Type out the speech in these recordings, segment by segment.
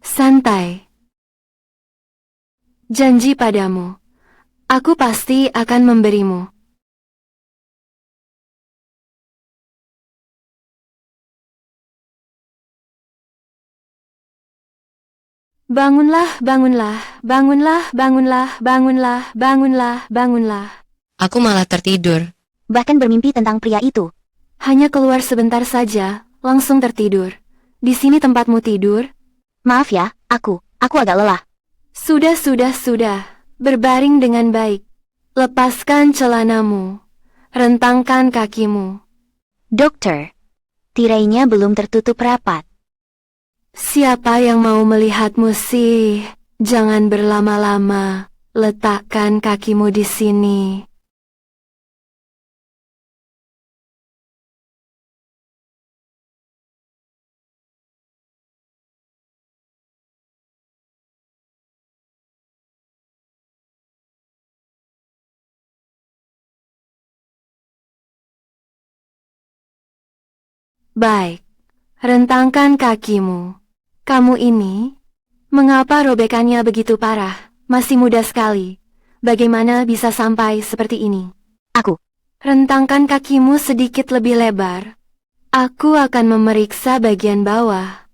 Santai. Janji padamu, aku pasti akan memberimu. Bangunlah, bangunlah, bangunlah, bangunlah, bangunlah, bangunlah, bangunlah. Aku malah tertidur. Bahkan bermimpi tentang pria itu. Hanya keluar sebentar saja, langsung tertidur. Di sini tempatmu tidur? Maaf ya, aku agak lelah. Sudah, sudah. Berbaring dengan baik. Lepaskan celanamu. Rentangkan kakimu. Dokter, tirainya belum tertutup rapat. Siapa yang mau melihatmu sih? Jangan berlama-lama. Letakkan kakimu di sini. Baik. Rentangkan kakimu. Kamu ini? Mengapa robekannya begitu parah? Masih muda sekali. Bagaimana bisa sampai seperti ini? Aku. Rentangkan kakimu sedikit lebih lebar. Aku akan memeriksa bagian bawah.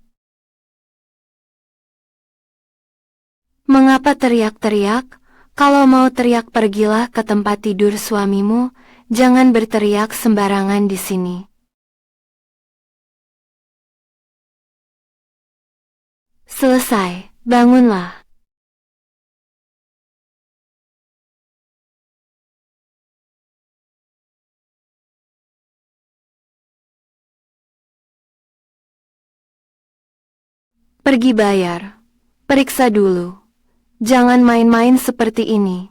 Mengapa teriak-teriak? Kalau mau teriak pergilah ke tempat tidur suamimu. Jangan berteriak sembarangan di sini. Selesai, bangunlah. Pergi bayar. Periksa dulu. Jangan main-main seperti ini.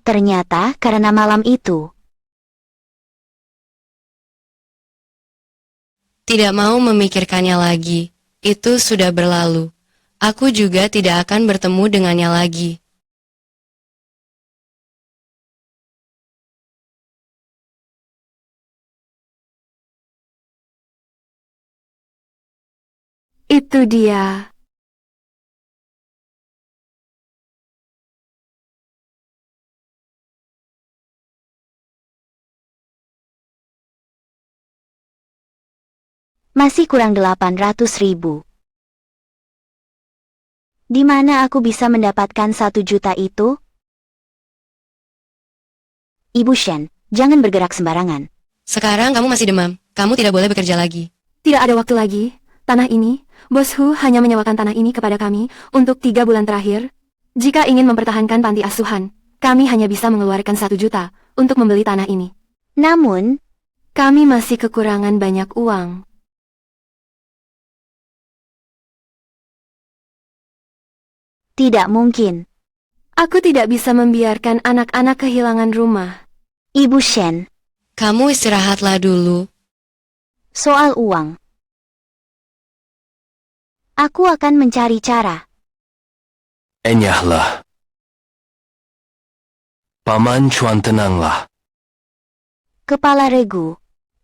Ternyata karena malam itu. Tidak mau memikirkannya lagi. Itu sudah berlalu. Aku juga tidak akan bertemu dengannya lagi. Itu dia. Masih kurang 800.000. Di mana aku bisa mendapatkan 1 juta itu? Ibu Shen, jangan bergerak sembarangan. Sekarang kamu masih demam. Kamu tidak boleh bekerja lagi. Tidak ada waktu lagi. Tanah ini, Bos Hu hanya menyewakan tanah ini kepada kami untuk 3 bulan terakhir. Jika ingin mempertahankan panti asuhan, kami hanya bisa mengeluarkan 1 juta untuk membeli tanah ini. Namun, Kami masih kekurangan banyak uang. tidak mungkin. Aku tidak bisa membiarkan anak-anak kehilangan rumah. Ibu Shen, Kamu istirahatlah dulu. soal uang. Aku akan mencari cara. Enyahlah. Paman Chuan, tenanglah. Kepala Regu,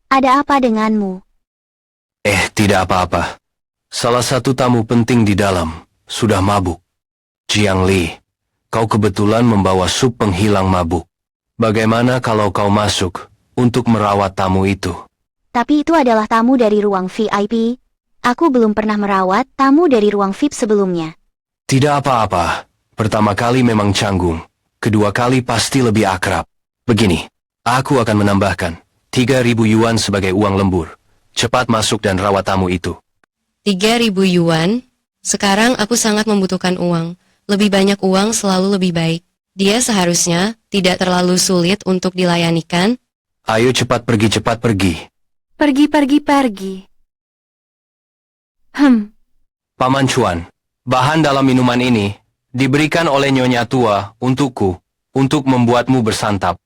ada apa denganmu? Tidak apa-apa. Salah satu tamu penting di dalam sudah mabuk. Jiang Li, kau kebetulan membawa sup penghilang mabuk. Bagaimana kalau kau masuk untuk merawat tamu itu? Tapi itu adalah tamu dari ruang VIP. Aku belum pernah merawat tamu dari ruang VIP sebelumnya. Tidak apa-apa. Pertama kali memang canggung. Kedua kali pasti lebih akrab. Begini, aku akan menambahkan 3.000 yuan sebagai uang lembur. Cepat masuk dan rawat tamu itu. 3.000 yuan? Sekarang aku sangat membutuhkan uang. Lebih banyak uang selalu lebih baik. Dia seharusnya tidak terlalu sulit untuk dilayani kan? Ayo cepat pergi, cepat pergi. Pergi. Paman Chuan, bahan dalam minuman ini diberikan oleh Nyonya Tua untukku, untuk membuatmu bersantap.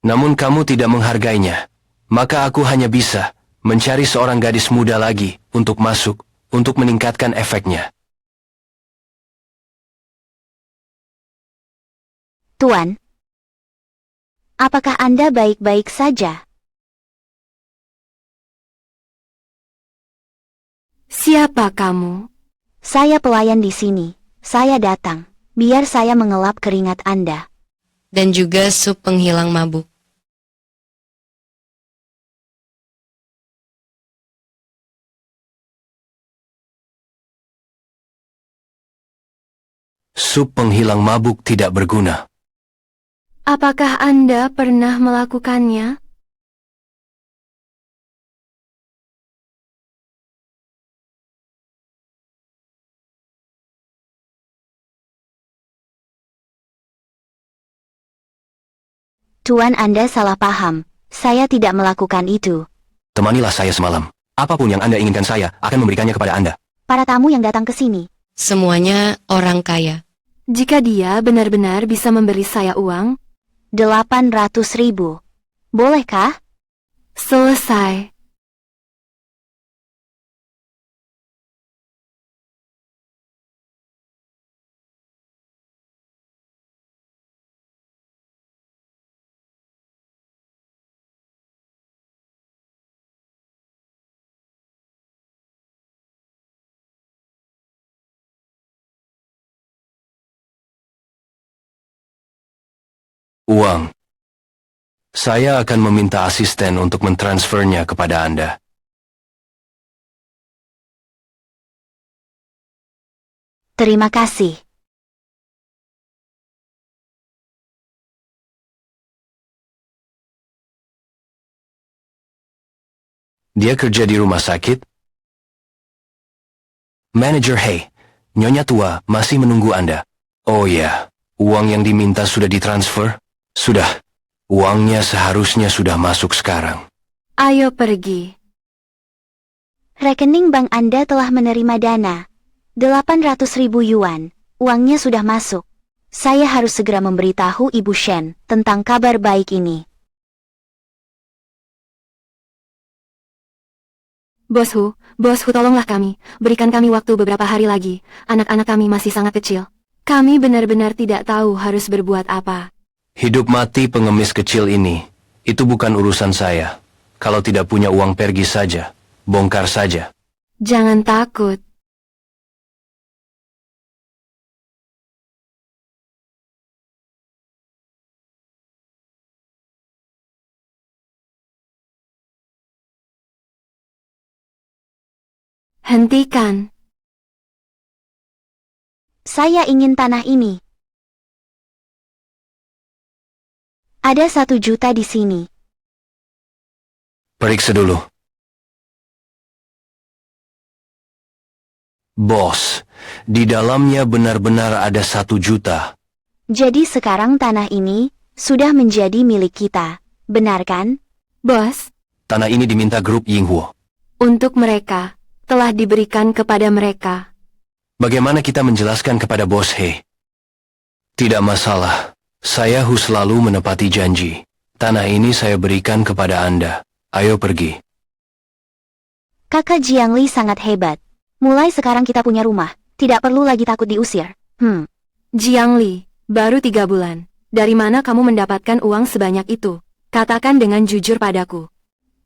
Namun kamu tidak menghargainya, maka aku hanya bisa mencari seorang gadis muda lagi untuk masuk, untuk meningkatkan efeknya. Tuan, apakah Anda baik-baik saja? Siapa kamu? Saya pelayan di sini. Saya datang. Biar saya mengelap keringat Anda. Dan juga sup penghilang mabuk. Sup penghilang mabuk tidak berguna. Apakah Anda pernah melakukannya? Tuan, Anda salah paham. Saya tidak melakukan itu. Temanilah saya semalam. Apapun yang Anda inginkan saya akan memberikannya kepada Anda. Para tamu yang datang ke sini. Semuanya orang kaya. Jika dia benar-benar bisa memberi saya uang, 800.000. Bolehkah? selesai. Uang. Saya akan meminta asisten untuk mentransfernya kepada Anda. Terima kasih. Dia kerja di rumah sakit? Manager, hey, Nyonya tua masih menunggu Anda. Oh ya, uang yang diminta sudah ditransfer? Sudah. Uangnya seharusnya sudah masuk sekarang. Ayo pergi. Rekening bank Anda telah menerima dana. 800.000 yuan. Uangnya sudah masuk. Saya harus segera memberitahu Ibu Shen tentang kabar baik ini. Bos Hu, tolonglah kami. Berikan kami waktu beberapa hari lagi. Anak-anak kami masih sangat kecil. Kami benar-benar tidak tahu harus berbuat apa. Hidup mati pengemis kecil ini, itu bukan urusan saya. Kalau tidak punya uang pergi saja, bongkar saja. Jangan takut. Hentikan. Saya ingin tanah ini. Ada 1 juta di sini. Periksa dulu. Bos, di dalamnya benar-benar ada 1 juta. Jadi sekarang tanah ini sudah menjadi milik kita. Benar kan? Bos, Tanah ini diminta grup Yinghuo. untuk mereka, telah diberikan kepada mereka. Bagaimana kita menjelaskan kepada Bos He? Tidak masalah. Saya Hu selalu menepati janji. Tanah ini saya berikan kepada Anda. Ayo pergi. Kakak Jiangli sangat hebat. Mulai sekarang kita punya rumah. Tidak perlu lagi takut diusir. Jiang Li, baru 3 bulan. Dari mana kamu mendapatkan uang sebanyak itu? Katakan dengan jujur padaku.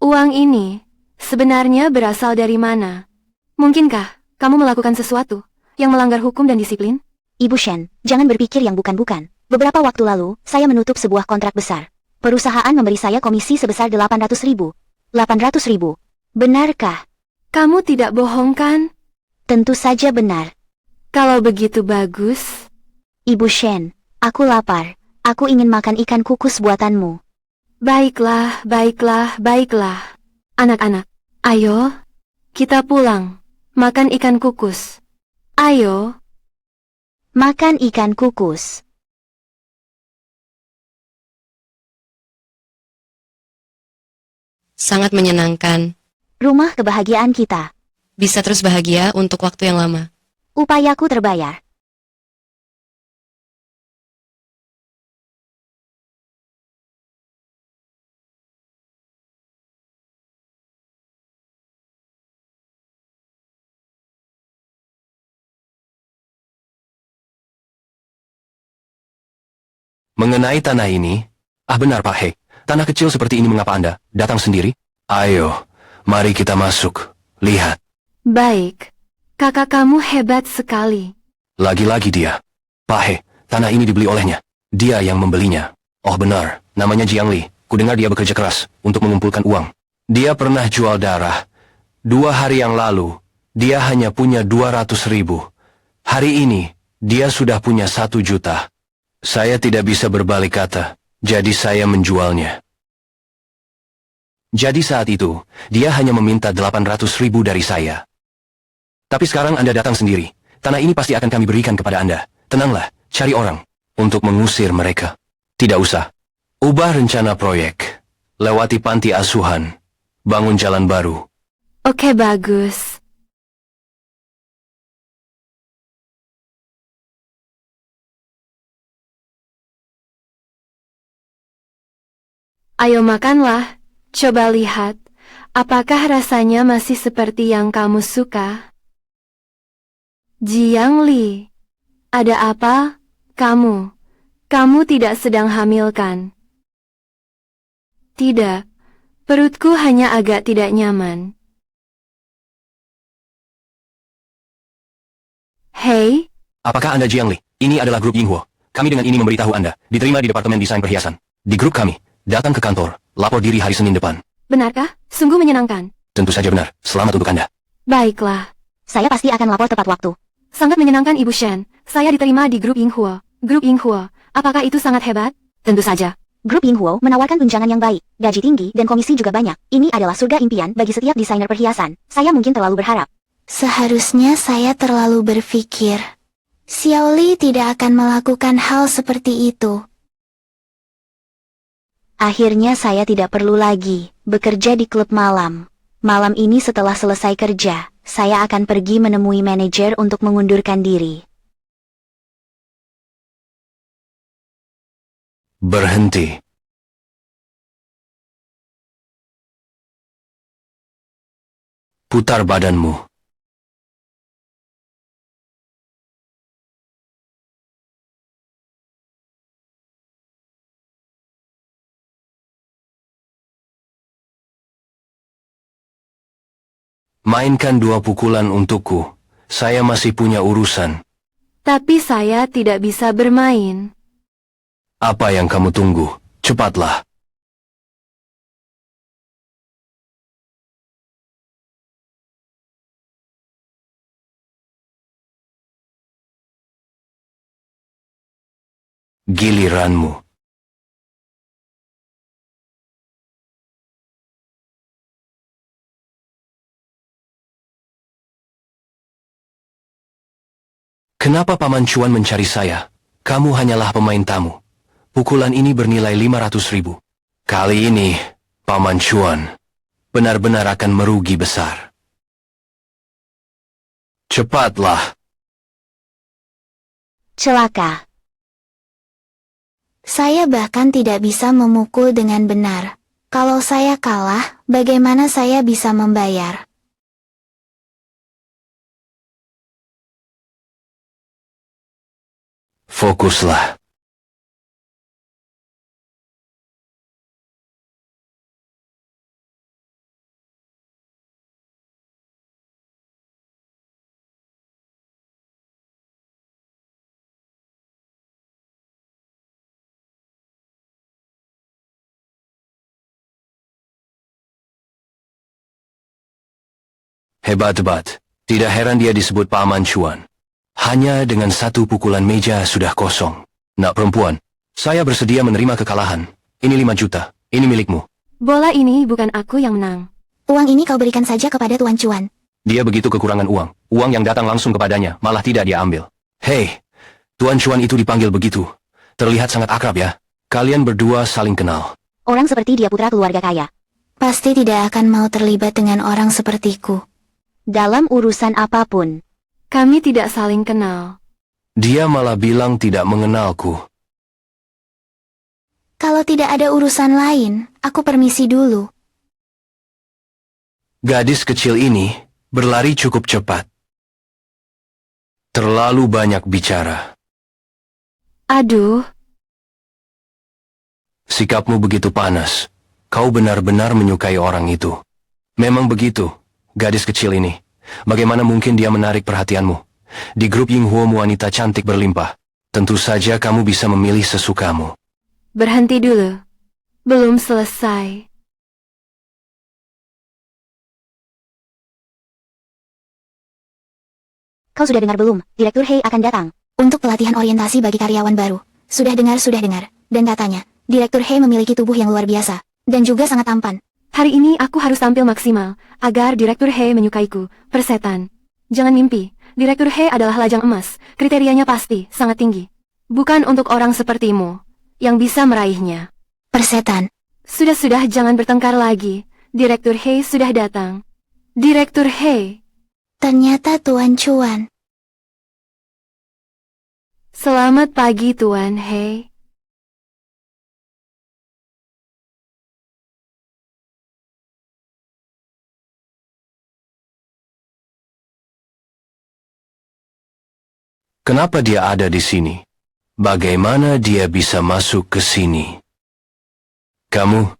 Uang ini sebenarnya berasal dari mana? Mungkinkah kamu melakukan sesuatu yang melanggar hukum dan disiplin? Ibu Shen, jangan berpikir yang bukan-bukan. Beberapa waktu lalu, saya menutup sebuah kontrak besar. Perusahaan memberi saya komisi sebesar 800.000. 800.000. Benarkah? Kamu tidak bohong kan? Tentu saja benar. Kalau begitu bagus. Ibu Shen, aku lapar. Aku ingin makan ikan kukus buatanmu. Baiklah, baiklah, baiklah. Anak-anak, ayo, kita pulang. Makan ikan kukus. Ayo. Makan ikan kukus. Sangat menyenangkan. Rumah kebahagiaan kita. Bisa terus bahagia untuk waktu yang lama. Upayaku terbayar. Mengenai tanah ini, benar Pak He. Tanah kecil seperti ini mengapa Anda datang sendiri? Ayo, mari kita masuk. Lihat. Baik. Kakak kamu hebat sekali. Lagi-lagi dia. Pak He, tanah ini dibeli olehnya. Dia yang membelinya. Oh benar, namanya Jiang Li. Kudengar dia bekerja keras untuk mengumpulkan uang. Dia pernah jual darah. 2 hari yang lalu, dia hanya punya 200.000. Hari ini, dia sudah punya 1 juta. Saya tidak bisa berbalik kata, jadi saya menjualnya. Jadi saat itu, dia hanya meminta 800.000 dari saya. Tapi sekarang Anda datang sendiri. Tanah ini pasti akan kami berikan kepada Anda. Tenanglah, cari orang untuk mengusir mereka. Tidak usah. Ubah rencana proyek. Lewati panti asuhan. Bangun jalan baru. Oke, bagus. Ayo makanlah. Coba lihat. Apakah rasanya masih seperti yang kamu suka? Jiang Li. Ada apa? Kamu tidak sedang hamil kan? Tidak. Perutku hanya agak tidak nyaman. Hei, Apakah Anda Jiang Li? Ini adalah grup Yinghuo. Kami dengan ini memberitahu Anda, diterima di Departemen Desain Perhiasan. Di grup kami, datang ke kantor, lapor diri hari Senin depan. benarkah? Sungguh menyenangkan. Tentu saja benar, selamat untuk Anda. Baiklah. Saya pasti akan lapor tepat waktu. Sangat menyenangkan Ibu Shen. Saya diterima di grup Yinghuo. Grup Yinghuo, apakah itu sangat hebat? Tentu saja. Grup Yinghuo menawarkan tunjangan yang baik, gaji tinggi, dan komisi juga banyak. Ini adalah surga impian bagi setiap desainer perhiasan. Saya mungkin terlalu berharap. Seharusnya saya terlalu berpikir. Xiaoli tidak akan melakukan hal seperti itu. Akhirnya saya tidak perlu lagi bekerja di klub malam. Malam ini setelah selesai kerja, saya akan pergi menemui manajer untuk mengundurkan diri. Berhenti. Putar badanmu. Mainkan 2 pukulan untukku. Saya masih punya urusan. Tapi saya tidak bisa bermain. Apa yang kamu tunggu? Cepatlah. Giliranmu. Kenapa Paman Chuan mencari saya? Kamu hanyalah pemain tamu. Pukulan ini bernilai 500.000. Kali ini, Paman Chuan benar-benar akan merugi besar. Cepatlah. Celaka. Saya bahkan tidak bisa memukul dengan benar. Kalau saya kalah, bagaimana saya bisa membayar? Fokuslah. Hebat-hebat. Tidak heran dia disebut Paman Chuan. Hanya dengan 1 pukulan meja sudah kosong. Nak perempuan, saya bersedia menerima kekalahan. Ini 5 juta. Ini milikmu. Bola ini bukan aku yang menang. Uang ini kau berikan saja kepada Tuan Chuan. Dia begitu kekurangan uang. Uang yang datang langsung kepadanya, malah tidak dia ambil. Hei, Tuan Chuan itu dipanggil begitu. Terlihat sangat akrab ya. Kalian berdua saling kenal. Orang seperti dia putra keluarga kaya. Pasti tidak akan mau terlibat dengan orang sepertiku. Dalam urusan apapun. Kami tidak saling kenal. Dia malah bilang tidak mengenalku. Kalau tidak ada urusan lain, aku permisi dulu. Gadis kecil ini berlari cukup cepat. Terlalu banyak bicara. Aduh, Sikapmu begitu panas. Kau benar-benar menyukai orang itu. Memang begitu, gadis kecil ini. Bagaimana mungkin dia menarik perhatianmu? Di grup Yinghuo wanita cantik berlimpah. Tentu saja kamu bisa memilih sesukamu. Berhenti dulu. Belum selesai. Kau sudah dengar belum? Direktur Hei akan datang. Untuk pelatihan orientasi bagi karyawan baru. Sudah dengar. Dan katanya, Direktur Hei memiliki tubuh yang luar biasa. Dan juga sangat tampan. Hari ini aku harus tampil maksimal, agar Direktur Hei menyukaiku. Persetan. Jangan mimpi, Direktur Hei adalah lajang emas, kriterianya pasti sangat tinggi. Bukan untuk orang sepertimu, yang bisa meraihnya. Persetan. Sudah, jangan bertengkar lagi. Direktur Hei sudah datang. Direktur Hei. Ternyata Tuan Chuan. Selamat pagi Tuan Hei. Kenapa dia ada di sini? Bagaimana dia bisa masuk ke sini? Kamu,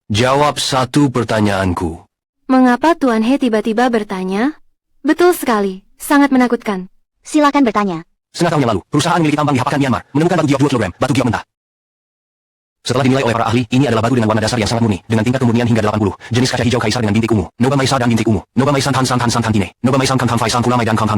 jawab satu pertanyaanku. Mengapa Tuan Hei tiba-tiba bertanya? Betul sekali, sangat menakutkan. Silakan bertanya. Setengah tahun yang lalu, perusahaan milik tambang di Hapakan Myanmar menemukan batu giok 2 kg, batu giok mentah. Setelah dinilai oleh para ahli, ini adalah batu dengan warna dasar yang sangat murni, dengan tingkat kemurnian hingga 80, jenis kaca hijau kaisar dengan bintik ungu, Noba Maisa dan bintik ungu, Noba Maisan Tan Tine, Noba Maisan Kang Fai Sang Kulamai dan Kang.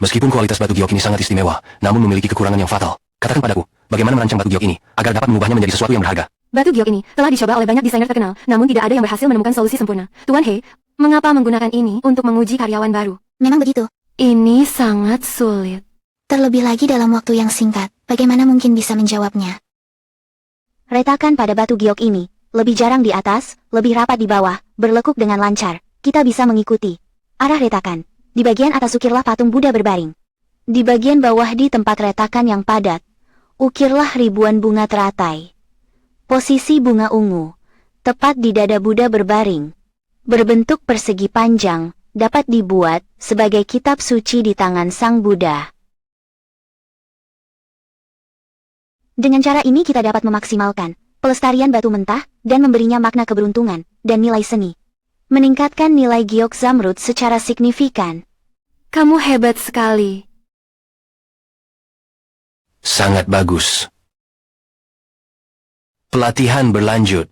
Meskipun kualitas batu giok ini sangat istimewa, namun memiliki kekurangan yang fatal. Katakan padaku, bagaimana merancang batu giok ini, agar dapat mengubahnya menjadi sesuatu yang berharga. Batu giok ini telah dicoba oleh banyak desainer terkenal, namun tidak ada yang berhasil menemukan solusi sempurna. Tuan Hei, mengapa menggunakan ini untuk menguji karyawan baru? Memang begitu. Ini sangat sulit. Terlebih lagi dalam waktu yang singkat. Bagaimana mungkin bisa menjawabnya? Retakan pada batu giok ini, lebih jarang di atas, lebih rapat di bawah, berlekuk dengan lancar. Kita bisa mengikuti arah retakan. Di bagian atas ukirlah patung Buddha berbaring. Di bagian bawah di tempat retakan yang padat, ukirlah ribuan bunga teratai. Posisi bunga ungu, tepat di dada Buddha berbaring, berbentuk persegi panjang, dapat dibuat sebagai kitab suci di tangan Sang Buddha. Dengan cara ini kita dapat memaksimalkan pelestarian batu mentah dan memberinya makna keberuntungan dan nilai seni. Meningkatkan nilai giok zamrud secara signifikan. Kamu hebat sekali. Sangat bagus. Pelatihan berlanjut.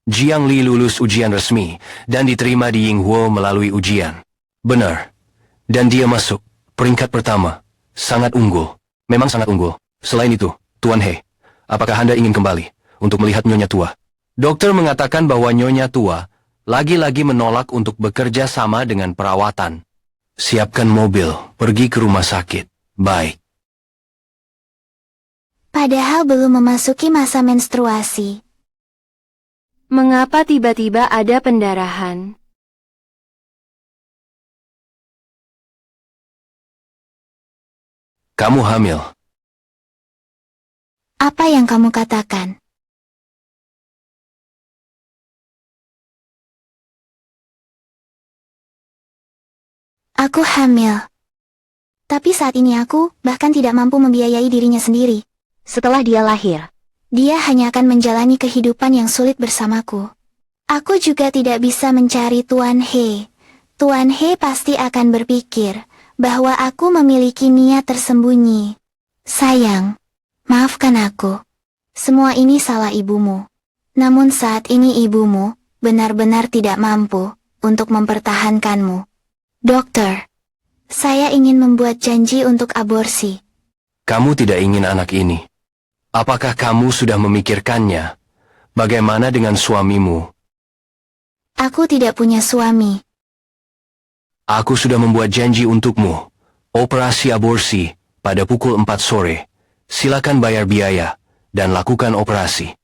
Jiang Li lulus ujian resmi dan diterima di Yinghuo melalui ujian. Benar. Dan dia masuk. Peringkat pertama, sangat unggul. Memang sangat unggul. Selain itu, Tuan Hei, apakah Anda ingin kembali untuk melihat Nyonya Tua? Dokter mengatakan bahwa Nyonya Tua lagi-lagi menolak untuk bekerja sama dengan perawatan. Siapkan mobil, pergi ke rumah sakit. Baik. Padahal belum memasuki masa menstruasi. Mengapa tiba-tiba ada pendarahan? Kamu hamil. Apa yang kamu katakan? Aku hamil. Tapi saat ini aku bahkan tidak mampu membiayai dirinya sendiri. Setelah dia lahir, Dia hanya akan menjalani kehidupan yang sulit bersamaku. Aku juga tidak bisa mencari Tuan He. Tuan He pasti akan berpikir bahwa aku memiliki niat tersembunyi. Sayang, maafkan aku. Semua ini salah ibumu. Namun saat ini ibumu benar-benar tidak mampu untuk mempertahankanmu. Dokter, saya ingin membuat janji untuk aborsi. Kamu tidak ingin anak ini. Apakah kamu sudah memikirkannya? Bagaimana dengan suamimu? Aku tidak punya suami. Aku sudah membuat janji untukmu. Operasi aborsi pada pukul 4 sore. Silakan bayar biaya dan lakukan operasi.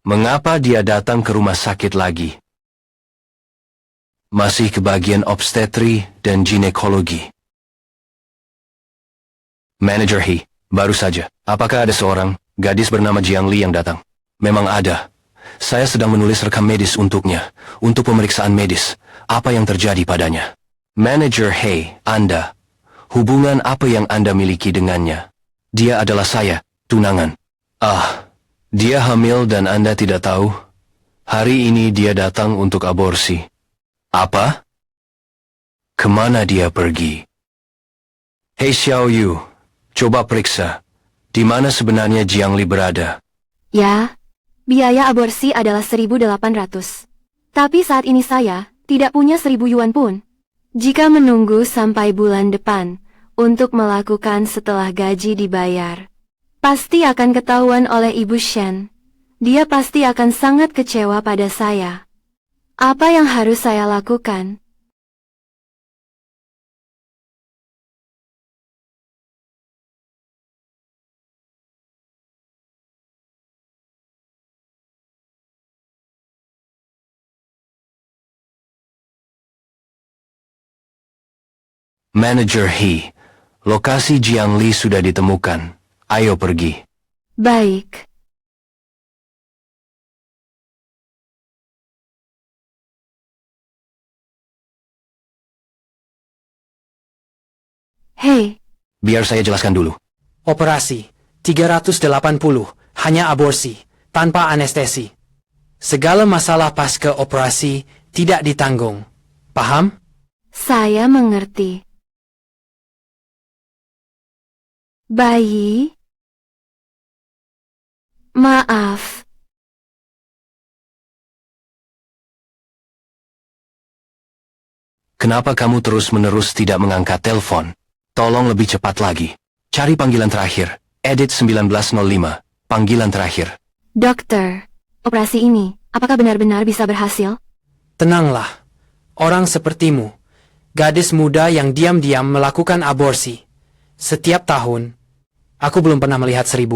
Mengapa dia datang ke rumah sakit lagi? Masih ke bagian obstetri dan ginekologi. Manager He, baru saja. Apakah ada seorang gadis bernama Jiang Li yang datang? Memang ada. Saya sedang menulis rekam medis untuknya, untuk pemeriksaan medis. Apa yang terjadi padanya? Manager He, Anda. Hubungan apa yang Anda miliki dengannya? Dia adalah saya, tunangan. Dia hamil dan Anda tidak tahu? Hari ini dia datang untuk aborsi. Apa? Kemana dia pergi? Hei Xiao Yu, coba periksa. Di mana sebenarnya Jiang Li berada? Ya, biaya aborsi adalah 1.800. Tapi saat ini saya tidak punya 1.000 yuan pun. Jika menunggu sampai bulan depan untuk melakukan setelah gaji dibayar, pasti akan ketahuan oleh Ibu Shen. Dia pasti akan sangat kecewa pada saya. Apa yang harus saya lakukan? Manager He, lokasi Jiang Li sudah ditemukan. Ayo pergi. Baik. Hei, Biar saya jelaskan dulu. Operasi 380, hanya aborsi, tanpa anestesi. Segala masalah pasca operasi tidak ditanggung. Paham? saya mengerti. Bayi? Maaf. Kenapa kamu terus-menerus tidak mengangkat telepon? Tolong lebih cepat lagi. Cari panggilan terakhir. Edit 1905. Panggilan terakhir. Dokter, operasi ini, apakah benar-benar bisa berhasil? Tenanglah. Orang sepertimu, gadis muda yang diam-diam melakukan aborsi. Setiap tahun, aku belum pernah melihat 1.000.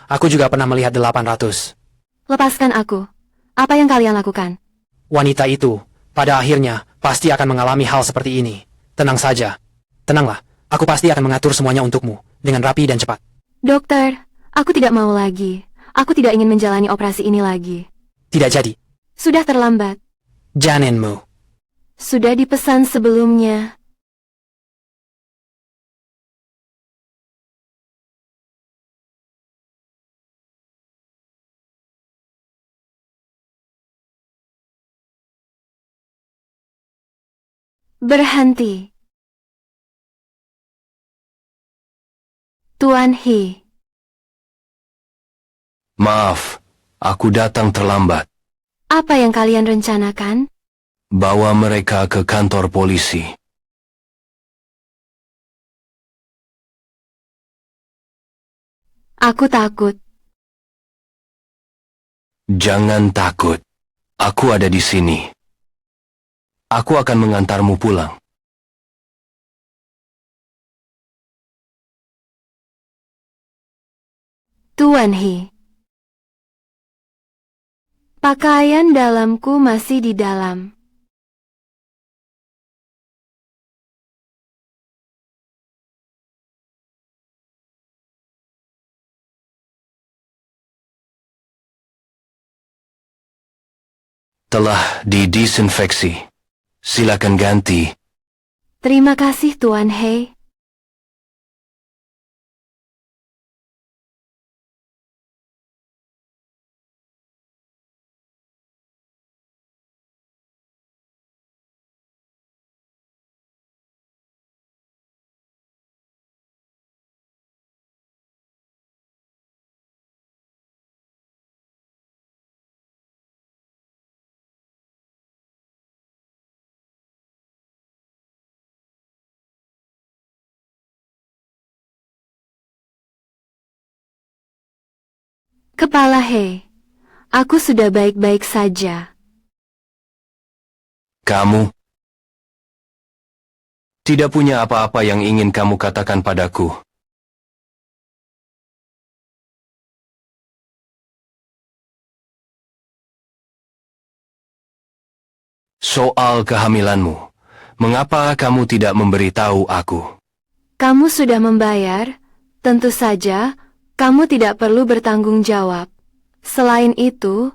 Aku juga pernah melihat 800. Lepaskan aku. Apa yang kalian lakukan? Wanita itu, pada akhirnya, pasti akan mengalami hal seperti ini. Tenang saja. Tenanglah, aku pasti akan mengatur semuanya untukmu, dengan rapi dan cepat. Dokter, aku tidak mau lagi. Aku tidak ingin menjalani operasi ini lagi. Tidak jadi. Sudah terlambat. Janinmu. Sudah dipesan sebelumnya. Berhenti. Tuan He. Maaf, aku datang terlambat. Apa yang kalian rencanakan? Bawa mereka ke kantor polisi. Aku takut. Jangan takut. Aku ada di sini. Aku akan mengantarmu pulang. Tuan He. Pakaian dalamku masih di dalam. Telah didisinfeksi. Silakan ganti. Terima kasih Tuan He. Kepala He. Aku sudah baik-baik saja. Kamu tidak punya apa-apa yang ingin kamu katakan padaku. Soal kehamilanmu, mengapa kamu tidak memberitahu aku? Kamu sudah membayar Tentu saja, kamu tidak perlu bertanggung jawab. Selain itu,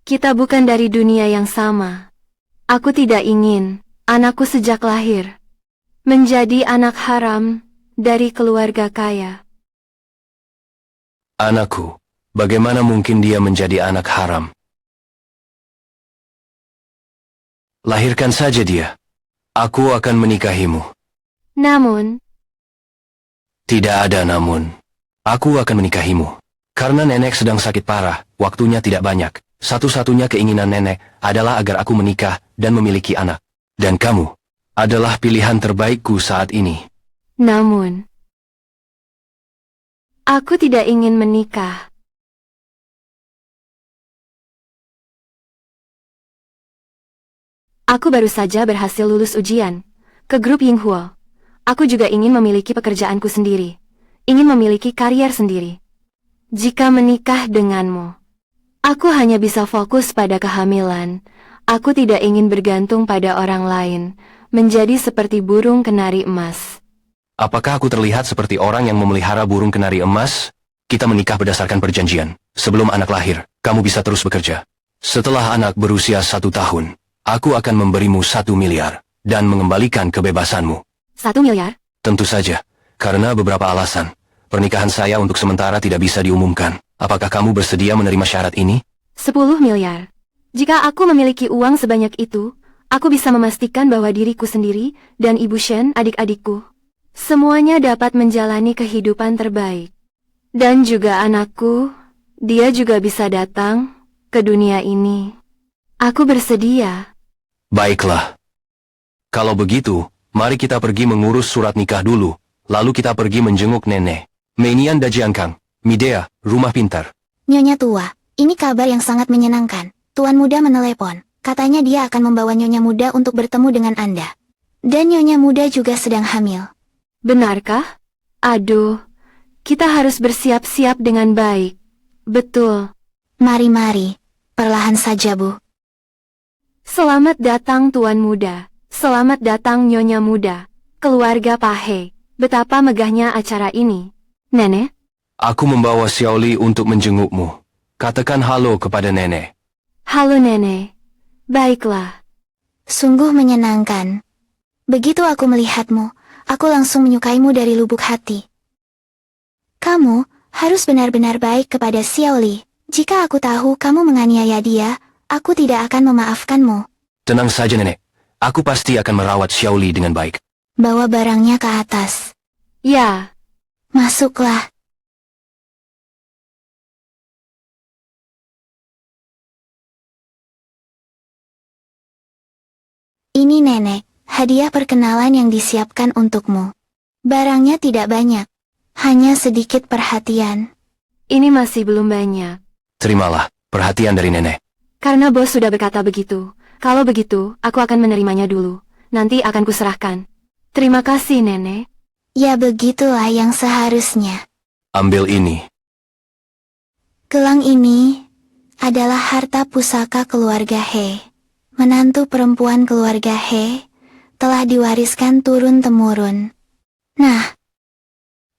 kita bukan dari dunia yang sama. Aku tidak ingin anakku sejak lahir menjadi anak haram dari keluarga kaya. Anakku, bagaimana mungkin dia menjadi anak haram? Lahirkan saja dia. Aku akan menikahimu. Namun, Tidak ada namun. Aku akan menikahimu. Karena nenek sedang sakit parah, waktunya tidak banyak. Satu-satunya keinginan nenek adalah agar aku menikah dan memiliki anak. Dan kamu adalah pilihan terbaikku saat ini. namun, aku tidak ingin menikah. Aku baru saja berhasil lulus ujian ke grup Yinghuo. Aku juga ingin memiliki pekerjaanku sendiri. Ingin memiliki karier sendiri. Jika menikah denganmu, aku hanya bisa fokus pada kehamilan. Aku tidak ingin bergantung pada orang lain, menjadi seperti burung kenari emas. Apakah aku terlihat seperti orang yang memelihara burung kenari emas? Kita menikah berdasarkan perjanjian. Sebelum anak lahir, kamu bisa terus bekerja. Setelah anak berusia 1 tahun, aku akan memberimu 1 miliar dan mengembalikan kebebasanmu. 1 miliar? Tentu saja, karena beberapa alasan. Pernikahan saya untuk sementara tidak bisa diumumkan. Apakah kamu bersedia menerima syarat ini? 10 miliar. Jika aku memiliki uang sebanyak itu, aku bisa memastikan bahwa diriku sendiri dan Ibu Shen adik-adikku semuanya dapat menjalani kehidupan terbaik. Dan juga anakku, dia juga bisa datang ke dunia ini. Aku bersedia. Baiklah. Kalau begitu, mari kita pergi mengurus surat nikah dulu, lalu kita pergi menjenguk nenek. Meinian Dajiankang, Midea, rumah pintar. Nyonya tua, ini kabar yang sangat menyenangkan. Tuan muda menelepon. Katanya dia akan membawa nyonya muda untuk bertemu dengan Anda. Dan nyonya muda juga sedang hamil. Benarkah? Aduh, kita harus bersiap-siap dengan baik. Betul. Mari-mari, perlahan saja Bu. Selamat datang Tuan Muda. Selamat datang Nyonya Muda. Keluarga Pahe. Betapa megahnya acara ini. Nenek? Aku membawa Xiaoli untuk menjengukmu. Katakan halo kepada nenek. Halo Nenek. Baiklah. Sungguh menyenangkan. Begitu aku melihatmu, aku langsung menyukaimu dari lubuk hati. Kamu harus benar-benar baik kepada Xiaoli. Jika aku tahu kamu menganiaya dia, aku tidak akan memaafkanmu. Tenang saja nenek. Aku pasti akan merawat Xiaoli dengan baik. Bawa barangnya ke atas. Ya, Masuklah. Ini nenek, hadiah perkenalan yang disiapkan untukmu. Barangnya tidak banyak, hanya sedikit perhatian. ini masih belum banyak. Terimalah perhatian dari nenek. Karena bos sudah berkata begitu. Kalau begitu, aku akan menerimanya dulu. Nanti akan kuserahkan. Terima kasih, Nenek. Ya begitulah yang seharusnya. Ambil ini. Gelang ini adalah harta pusaka keluarga He. Menantu perempuan keluarga He telah diwariskan turun-temurun. Nah,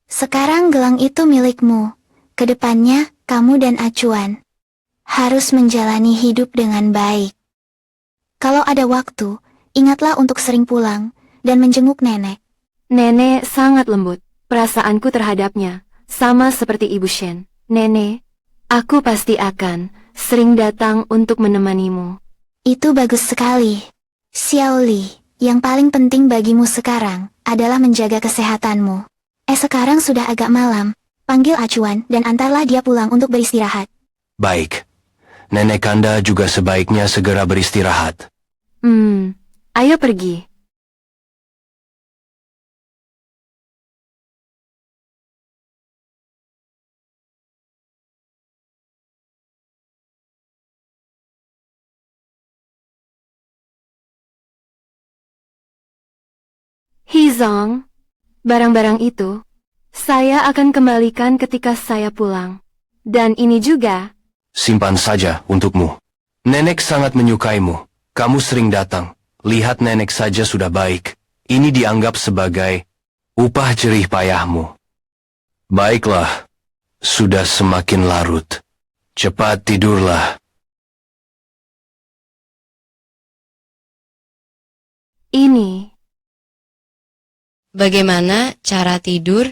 sekarang gelang itu milikmu. Kedepannya, kamu dan Acuan harus menjalani hidup dengan baik. Kalau ada waktu, ingatlah untuk sering pulang dan menjenguk nenek. Nenek sangat lembut. Perasaanku terhadapnya sama seperti Ibu Shen. Nenek, aku pasti akan sering datang untuk menemanimu. Itu bagus sekali. Xiaoli, yang paling penting bagimu sekarang adalah menjaga kesehatanmu. Sekarang sudah agak malam. Panggil Acuan dan antarlah dia pulang untuk beristirahat. Baik. Nenek Kanda juga sebaiknya segera beristirahat. Ayo pergi. Hizong, barang-barang itu, saya akan kembalikan ketika saya pulang. Dan ini juga. Simpan saja untukmu. Nenek sangat menyukaimu. Kamu sering datang. Lihat nenek saja sudah baik. Ini dianggap sebagai upah jerih payahmu. Baiklah. Sudah semakin larut. Cepat tidurlah. Ini. Bagaimana cara tidur?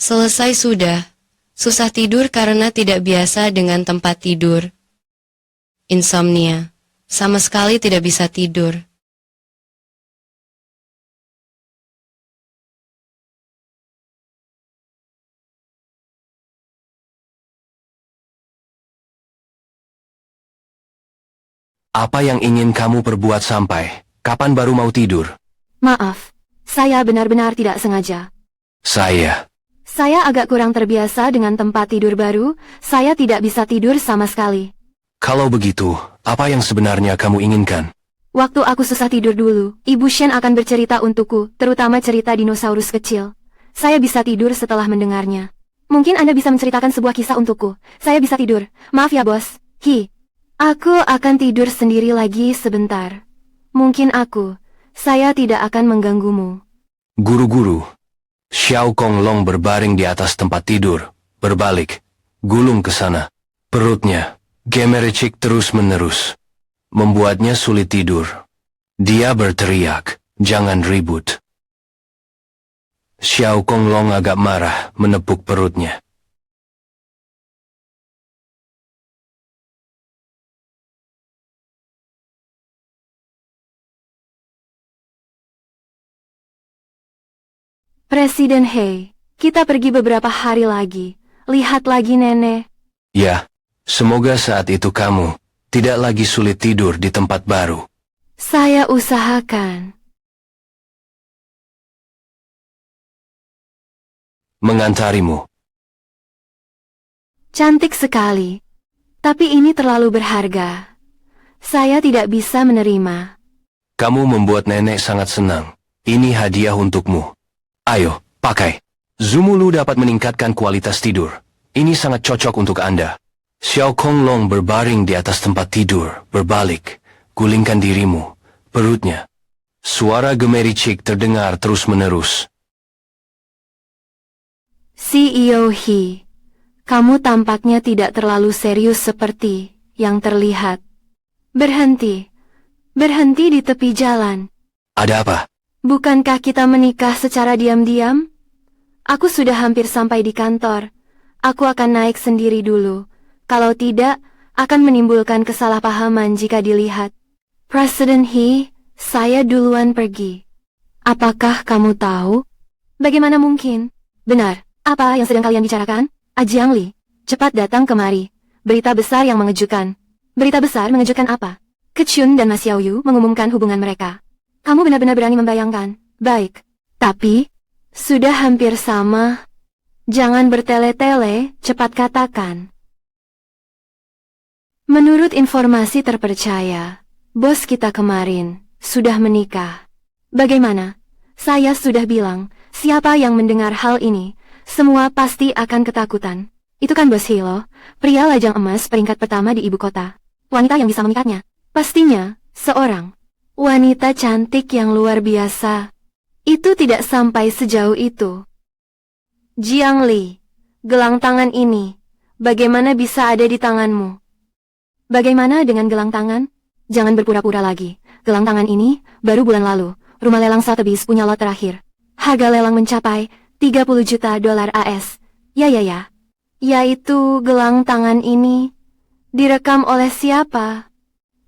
Selesai sudah. Susah tidur karena tidak biasa dengan tempat tidur. Insomnia. Sama sekali tidak bisa tidur. Apa yang ingin kamu perbuat sampai? Kapan baru mau tidur? Maaf, saya benar-benar tidak sengaja. Saya agak kurang terbiasa dengan tempat tidur baru, saya tidak bisa tidur sama sekali. Kalau begitu, apa yang sebenarnya kamu inginkan? Waktu aku susah tidur dulu, Ibu Shen akan bercerita untukku, terutama cerita dinosaurus kecil. Saya bisa tidur setelah mendengarnya. Mungkin Anda bisa menceritakan sebuah kisah untukku. Saya bisa tidur. Maaf ya, bos. Aku akan tidur sendiri lagi sebentar. Mungkin saya tidak akan mengganggumu. Guru-guru. Xiao Kong Long berbaring di atas tempat tidur, berbalik, gulung ke sana. Perutnya, gemericik terus-menerus. Membuatnya sulit tidur. Dia berteriak, jangan ribut. Xiao Kong Long agak marah, menepuk perutnya. Presiden He, kita pergi beberapa hari lagi. Lihat lagi nenek. Ya, semoga saat itu kamu tidak lagi sulit tidur di tempat baru. Saya usahakan. Mengantarimu. Cantik sekali. Tapi ini terlalu berharga. Saya tidak bisa menerima. Kamu membuat nenek sangat senang. Ini hadiah untukmu. Ayo, pakai. Zumulu dapat meningkatkan kualitas tidur. Ini sangat cocok untuk Anda. Xiao Kong Long berbaring di atas tempat tidur, berbalik. Gulingkan dirimu, perutnya. Suara gemericik terdengar terus-menerus. CEO He, kamu tampaknya tidak terlalu serius seperti yang terlihat. Berhenti di tepi jalan. Ada apa? Bukankah kita menikah secara diam-diam? Aku sudah hampir sampai di kantor. Aku akan naik sendiri dulu. Kalau tidak, akan menimbulkan kesalahpahaman jika dilihat. Presiden He, saya duluan pergi. Apakah kamu tahu? Bagaimana mungkin? Benar, apa yang sedang kalian bicarakan? Ajiang Li, cepat datang kemari. Berita besar yang mengejutkan. Berita besar mengejutkan apa? Kechun dan Mas Xiaoyu mengumumkan hubungan mereka. Kamu benar-benar berani membayangkan. Baik. Tapi, sudah hampir sama. Jangan bertele-tele, cepat katakan. Menurut informasi terpercaya, bos kita kemarin sudah menikah. Bagaimana? Saya sudah bilang, siapa yang mendengar hal ini, semua pasti akan ketakutan. Itu kan bos Hilo, pria lajang emas peringkat pertama di ibu kota. Wanita yang bisa memikatnya. Pastinya, seorang wanita cantik yang luar biasa. Itu tidak sampai sejauh itu. Jiang Li, gelang tangan ini, bagaimana bisa ada di tanganmu? Bagaimana dengan gelang tangan? Jangan berpura-pura lagi. Gelang tangan ini, baru bulan lalu, rumah lelang Sotheby's punya lot terakhir. Harga lelang mencapai 30 juta dolar AS. Ya. Yaitu gelang tangan ini, direkam oleh siapa?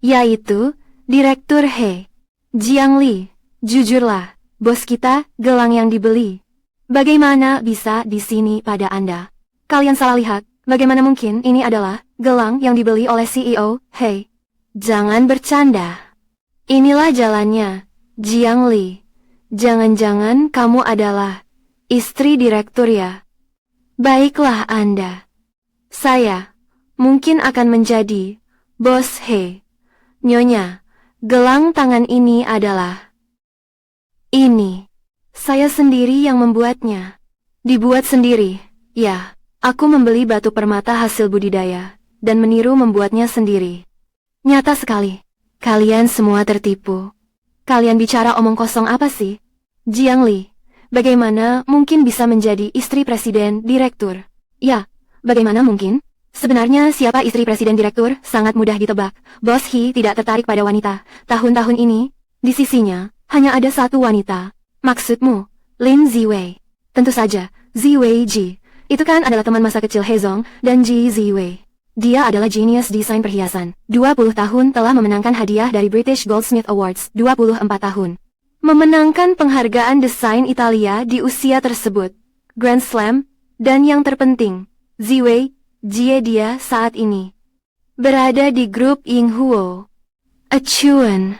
Yaitu Direktur He. Jiang Li, jujurlah, bos kita, gelang yang dibeli. Bagaimana bisa di sini pada Anda? Kalian salah lihat, bagaimana mungkin ini adalah gelang yang dibeli oleh CEO He? Jangan bercanda. Inilah jalannya, Jiang Li. Jangan-jangan kamu adalah istri direktur ya? Baiklah Anda. Saya mungkin akan menjadi bos He. Nyonya, gelang tangan ini adalah... Ini. Saya sendiri yang membuatnya. Dibuat sendiri, ya. Aku membeli batu permata hasil budidaya, dan meniru membuatnya sendiri. Nyata sekali. Kalian semua tertipu. Kalian bicara omong kosong apa sih? Jiang Li, bagaimana mungkin bisa menjadi istri presiden direktur? Ya, bagaimana mungkin? Sebenarnya siapa istri presiden direktur sangat mudah ditebak. Bos He tidak tertarik pada wanita. Tahun-tahun ini, di sisinya, hanya ada satu wanita. Maksudmu, Lin Ziwei. Tentu saja, Ziwei Ji. Itu kan adalah teman masa kecil Hezong dan Ji Ziwei. Dia adalah genius desain perhiasan. 20 tahun telah memenangkan hadiah dari British Goldsmith Awards. 24 tahun. Memenangkan penghargaan desain Italia di usia tersebut. Grand Slam. Dan yang terpenting, Ziwei, Jie dia saat ini berada di grup Yinghuo. Acuan.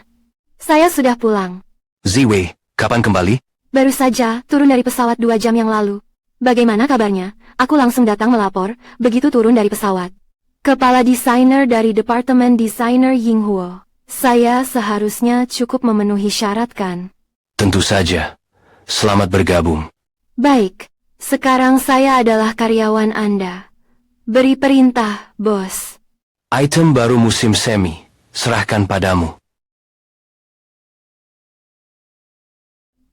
Saya sudah pulang. Ziwei, kapan kembali? Baru saja turun dari pesawat 2 jam yang lalu. Bagaimana kabarnya? Aku langsung datang melapor, begitu turun dari pesawat. Kepala desainer dari Departemen Desainer Yinghuo. Saya seharusnya cukup memenuhi syarat kan? Tentu saja. Selamat bergabung. Baik, sekarang saya adalah karyawan Anda. Beri perintah, bos. Item baru musim semi. Serahkan padamu.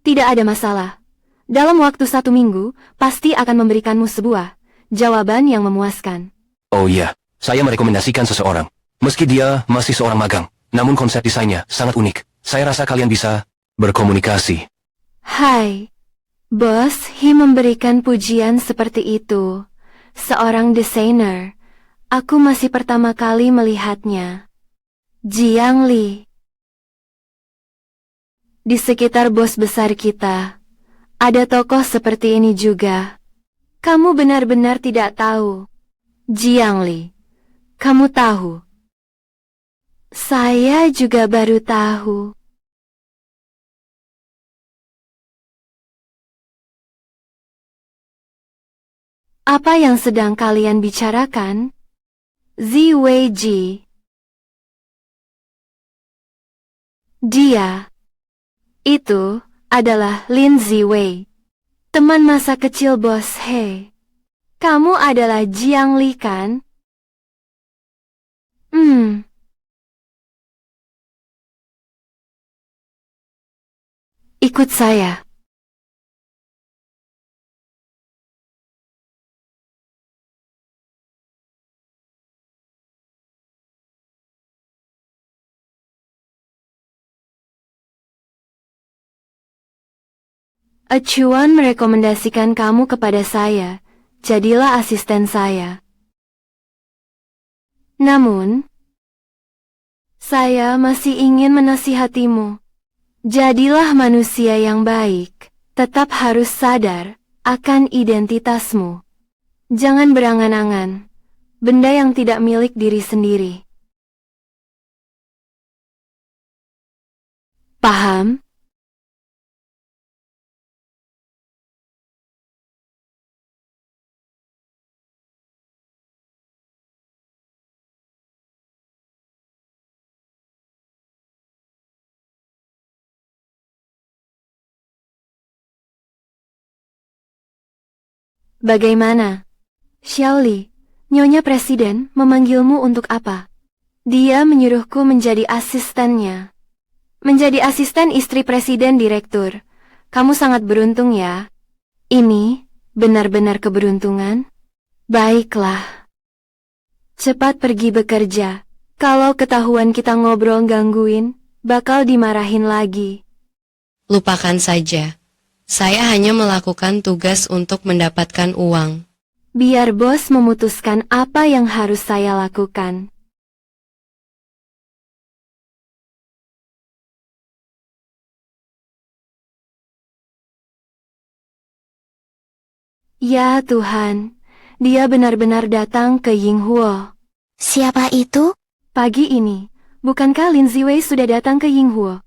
Tidak ada masalah. Dalam waktu 1 minggu, pasti akan memberikanmu sebuah jawaban yang memuaskan. Oh iya, saya merekomendasikan seseorang. Meski dia masih seorang magang, namun konsep desainnya sangat unik. Saya rasa kalian bisa berkomunikasi. Hai, Bos He memberikan pujian seperti itu. Seorang desainer. Aku masih pertama kali melihatnya. Jiang Li. Di sekitar bos besar kita, ada tokoh seperti ini juga. Kamu benar-benar tidak tahu. Jiang Li, kamu tahu? Saya juga baru tahu. Apa yang sedang kalian bicarakan? Ziwei Ji. Dia. Itu adalah Lin Ziwei. Teman masa kecil Bos He. Kamu adalah Jiang Li kan? Ikut saya. Acuan merekomendasikan kamu kepada saya. Jadilah asisten saya. Namun, saya masih ingin menasihatimu. Jadilah manusia yang baik. Tetap harus sadar akan identitasmu. Jangan berangan-angan benda yang tidak milik diri sendiri. Paham? Bagaimana? Xiaoli, Nyonya Presiden memanggilmu untuk apa? Dia menyuruhku menjadi asistennya. Menjadi asisten istri Presiden Direktur. Kamu sangat beruntung ya. Ini benar-benar keberuntungan. Baiklah. Cepat pergi bekerja. Kalau ketahuan kita ngobrol gangguin, bakal dimarahin lagi. Lupakan saja. Saya hanya melakukan tugas untuk mendapatkan uang. Biar bos memutuskan apa yang harus saya lakukan. Ya Tuhan, dia benar-benar datang ke Yinghuo. Siapa itu? Pagi ini, bukankah Lin Ziwei sudah datang ke Yinghuo?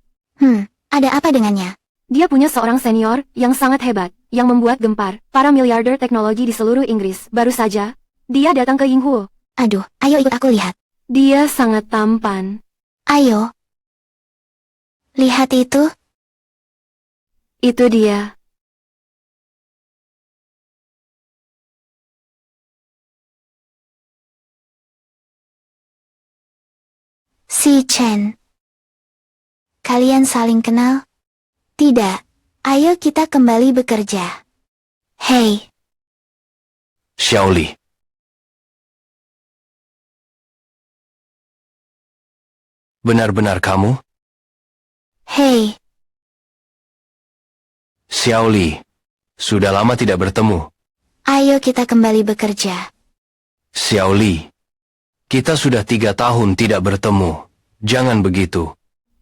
Ada apa dengannya? Dia punya seorang senior yang sangat hebat, yang membuat gempar para miliarder teknologi di seluruh Inggris. Baru saja, dia datang ke Yinghuo. Aduh, ayo ikut aku lihat. Dia sangat tampan. Ayo. Lihat itu. Itu dia. Si Chen. kalian saling kenal? Tidak. Ayo kita kembali bekerja. Hei, Xiaoli. Benar-benar kamu? hei, Xiaoli. Sudah lama tidak bertemu. ayo kita kembali bekerja. Xiaoli. Kita sudah 3 tahun tidak bertemu. Jangan begitu.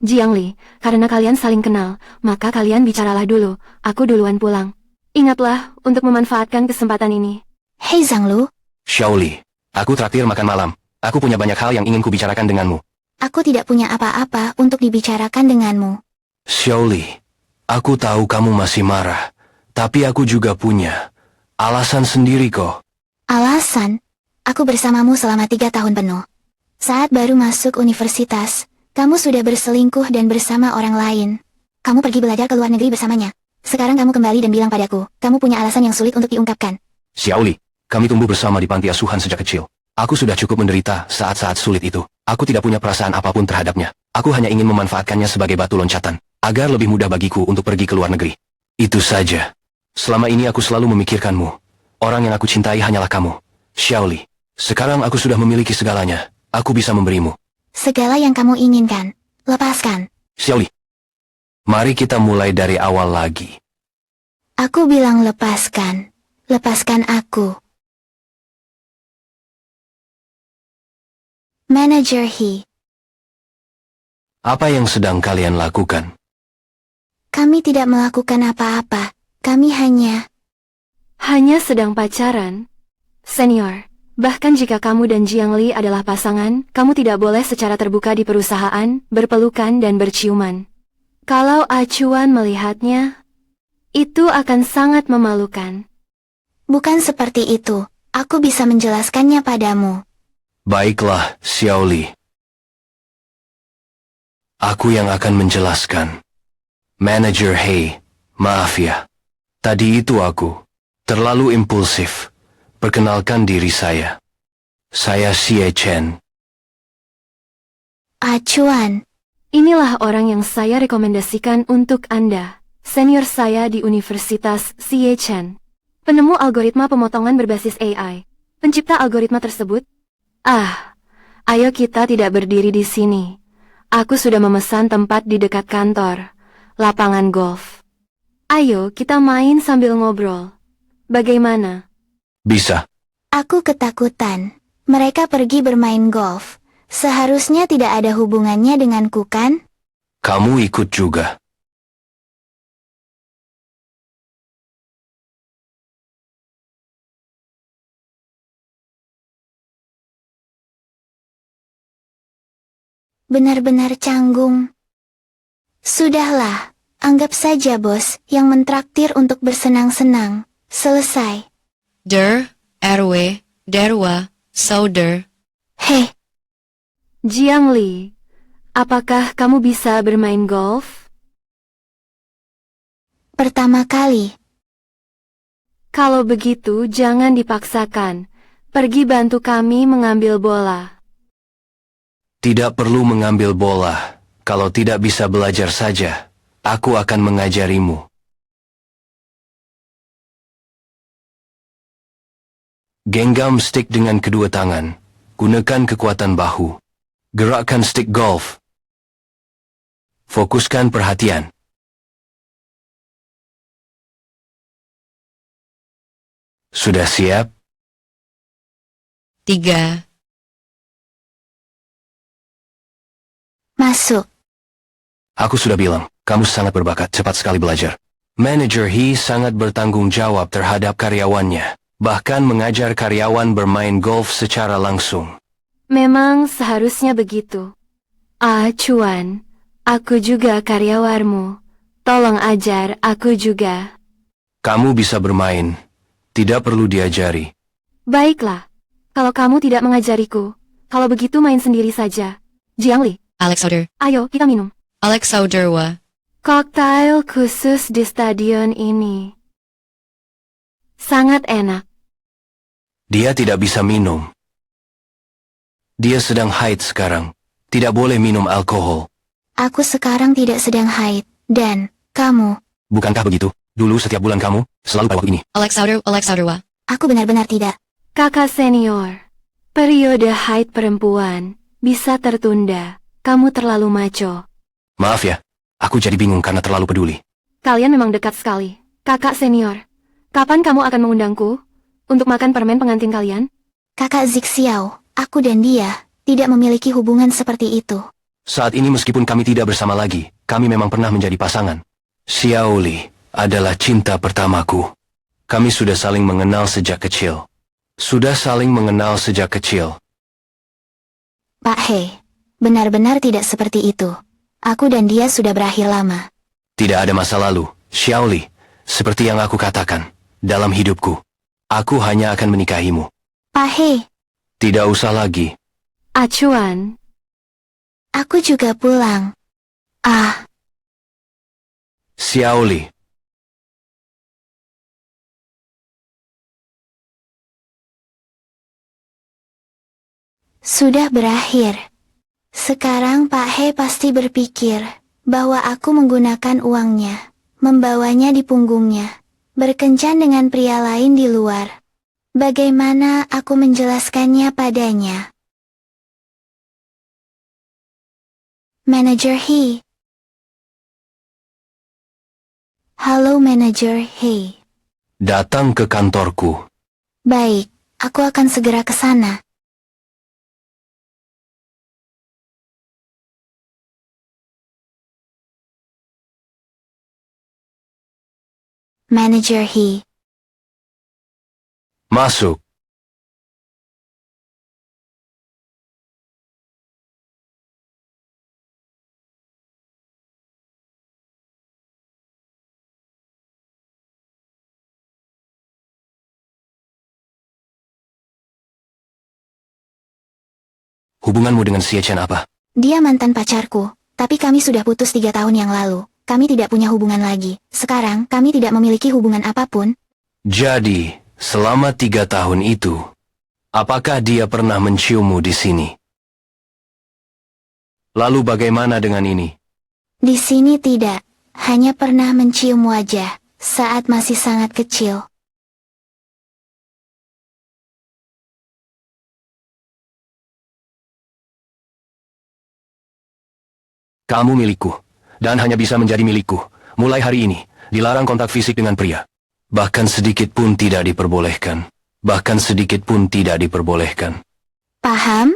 Jiangli, karena kalian saling kenal, maka kalian bicaralah dulu, aku duluan pulang. Ingatlah untuk memanfaatkan kesempatan ini. Hei Zhanglu, Xiaoli. Aku traktir makan malam. Aku punya banyak hal yang ingin kubicarakan denganmu. aku tidak punya apa-apa untuk dibicarakan denganmu. Xiaoli. Aku tahu kamu masih marah. Tapi aku juga punya alasan sendiri kok. Alasan? Aku bersamamu selama 3 tahun penuh. Saat baru masuk universitas, kamu sudah berselingkuh dan bersama orang lain. Kamu pergi belajar ke luar negeri bersamanya. Sekarang kamu kembali dan bilang padaku, kamu punya alasan yang sulit untuk diungkapkan. Xiaoli. Kami tumbuh bersama di panti asuhan sejak kecil. Aku sudah cukup menderita saat-saat sulit itu. Aku tidak punya perasaan apapun terhadapnya. Aku hanya ingin memanfaatkannya sebagai batu loncatan, agar lebih mudah bagiku untuk pergi ke luar negeri. Itu saja. Selama ini aku selalu memikirkanmu. Orang yang aku cintai hanyalah kamu. Xiaoli. Sekarang aku sudah memiliki segalanya. Aku bisa memberimu. Segala yang kamu inginkan, lepaskan. Xiaoli. Mari kita mulai dari awal lagi. Aku bilang lepaskan. Lepaskan aku. Manager He, Apa yang sedang kalian lakukan? kami tidak melakukan apa-apa. Kami hanya... Hanya sedang pacaran. Senior, bahkan jika kamu dan Jiangli adalah pasangan, kamu tidak boleh secara terbuka di perusahaan, berpelukan dan berciuman. Kalau acuan melihatnya, itu akan sangat memalukan. Bukan seperti itu. Aku bisa menjelaskannya padamu. Baiklah, Xiaoli. Aku yang akan menjelaskan. Manager He, maaf ya. Tadi itu aku terlalu impulsif. Perkenalkan diri saya. Saya Xie Chen. Acuan. Inilah orang yang saya rekomendasikan untuk Anda. Senior saya di Universitas Xie Chen. Penemu algoritma pemotongan berbasis AI. Pencipta algoritma tersebut. Ayo kita tidak berdiri di sini. Aku sudah memesan tempat di dekat kantor. Lapangan golf. Ayo kita main sambil ngobrol. Bagaimana? Bisa. Aku ketakutan. Mereka pergi bermain golf. Seharusnya tidak ada hubungannya denganku kan? Kamu ikut juga. Benar-benar canggung. Sudahlah, anggap saja bos yang mentraktir untuk bersenang-senang. Selesai. RW, Derwa, Sauder. Heh, Jiangli, apakah kamu bisa bermain golf? pertama kali. Kalau begitu jangan dipaksakan. Pergi bantu kami mengambil bola. Tidak perlu mengambil bola. Kalau tidak bisa belajar saja, aku akan mengajarimu. Genggam stick dengan kedua tangan. Gunakan kekuatan bahu. Gerakkan stick golf. Fokuskan perhatian. Sudah siap? 3, Masuk. Aku sudah bilang, kamu sangat berbakat, cepat sekali belajar. Manager He sangat bertanggung jawab terhadap karyawannya, bahkan mengajar karyawan bermain golf secara langsung. Memang seharusnya begitu. Cuan, aku juga karyawanmu. Tolong ajar aku juga. Kamu bisa bermain, tidak perlu diajari. Baiklah. Kalau kamu tidak mengajariku, kalau begitu main sendiri saja. Jiangli, Alex Sauder. ayo kita minum. Alex Sauderwa. Koktail khusus di stadion ini. Sangat enak. Dia tidak bisa minum. Dia sedang haid sekarang, tidak boleh minum alkohol. Aku sekarang tidak sedang haid, dan kamu. Bukankah begitu? Dulu setiap bulan kamu selalu pada waktu ini. Alexander. Aku benar-benar tidak. Kakak senior, periode haid perempuan bisa tertunda. Kamu terlalu maco. Maaf ya, aku jadi bingung karena terlalu peduli. Kalian memang dekat sekali. Kakak senior, kapan kamu akan mengundangku untuk makan permen pengantin kalian? Kakak Zixiao, aku dan dia tidak memiliki hubungan seperti itu. Saat ini meskipun kami tidak bersama lagi, kami memang pernah menjadi pasangan. Xiaoli adalah cinta pertamaku. Kami sudah saling mengenal sejak kecil. Pak He, benar-benar tidak seperti itu. Aku dan dia sudah berakhir lama. Tidak ada masa lalu, Xiaoli. Seperti yang aku katakan, dalam hidupku, aku hanya akan menikahimu. Pak He, Tidak usah lagi. Acuan, aku juga pulang. Ah, Xiaoli. sudah berakhir. Sekarang Pak He pasti berpikir bahwa aku menggunakan uangnya, membawanya di punggungnya, berkencan dengan pria lain di luar. Bagaimana aku menjelaskannya padanya? Manager He. Halo Manager He. Datang ke kantorku. Baik, aku akan segera ke sana. Manager He. Masuk. Hubunganmu dengan Xie Chen apa? Dia mantan pacarku, tapi kami sudah putus 3 tahun yang lalu. Kami tidak punya hubungan lagi. Sekarang, kami tidak memiliki hubungan apapun. Jadi, selama 3 tahun itu, apakah dia pernah menciummu di sini? Lalu bagaimana dengan ini? Di sini tidak, hanya pernah mencium wajah, saat masih sangat kecil. Kamu milikku, dan hanya bisa menjadi milikku. Mulai hari ini, dilarang kontak fisik dengan pria. Bahkan sedikit pun tidak diperbolehkan. Paham?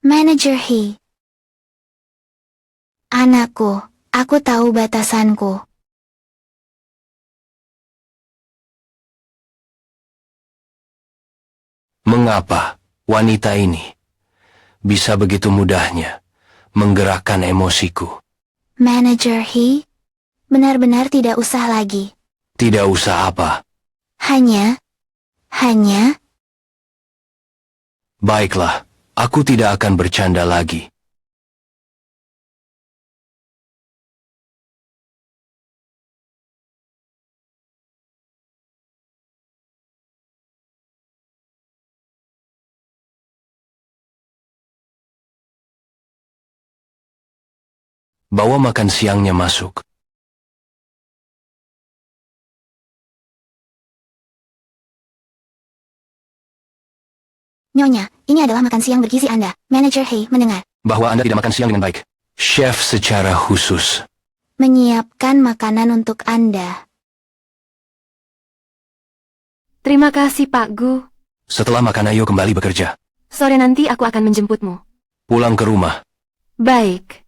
Manager He. Anakku, aku tahu batasanku. Mengapa wanita ini bisa begitu mudahnya menggerakkan emosiku? Manager He, benar-benar tidak usah lagi. Tidak usah apa. Hanya. Baiklah, aku tidak akan bercanda lagi. Bawa makan siangnya masuk. Nyonya, ini adalah makan siang bergizi Anda. Manager He mendengar. Bahwa Anda tidak makan siang dengan baik. Chef secara khusus. Menyiapkan makanan untuk Anda. terima kasih Pak Gu. Setelah makan ayo kembali bekerja. Sore nanti aku akan menjemputmu. Pulang ke rumah. Baik.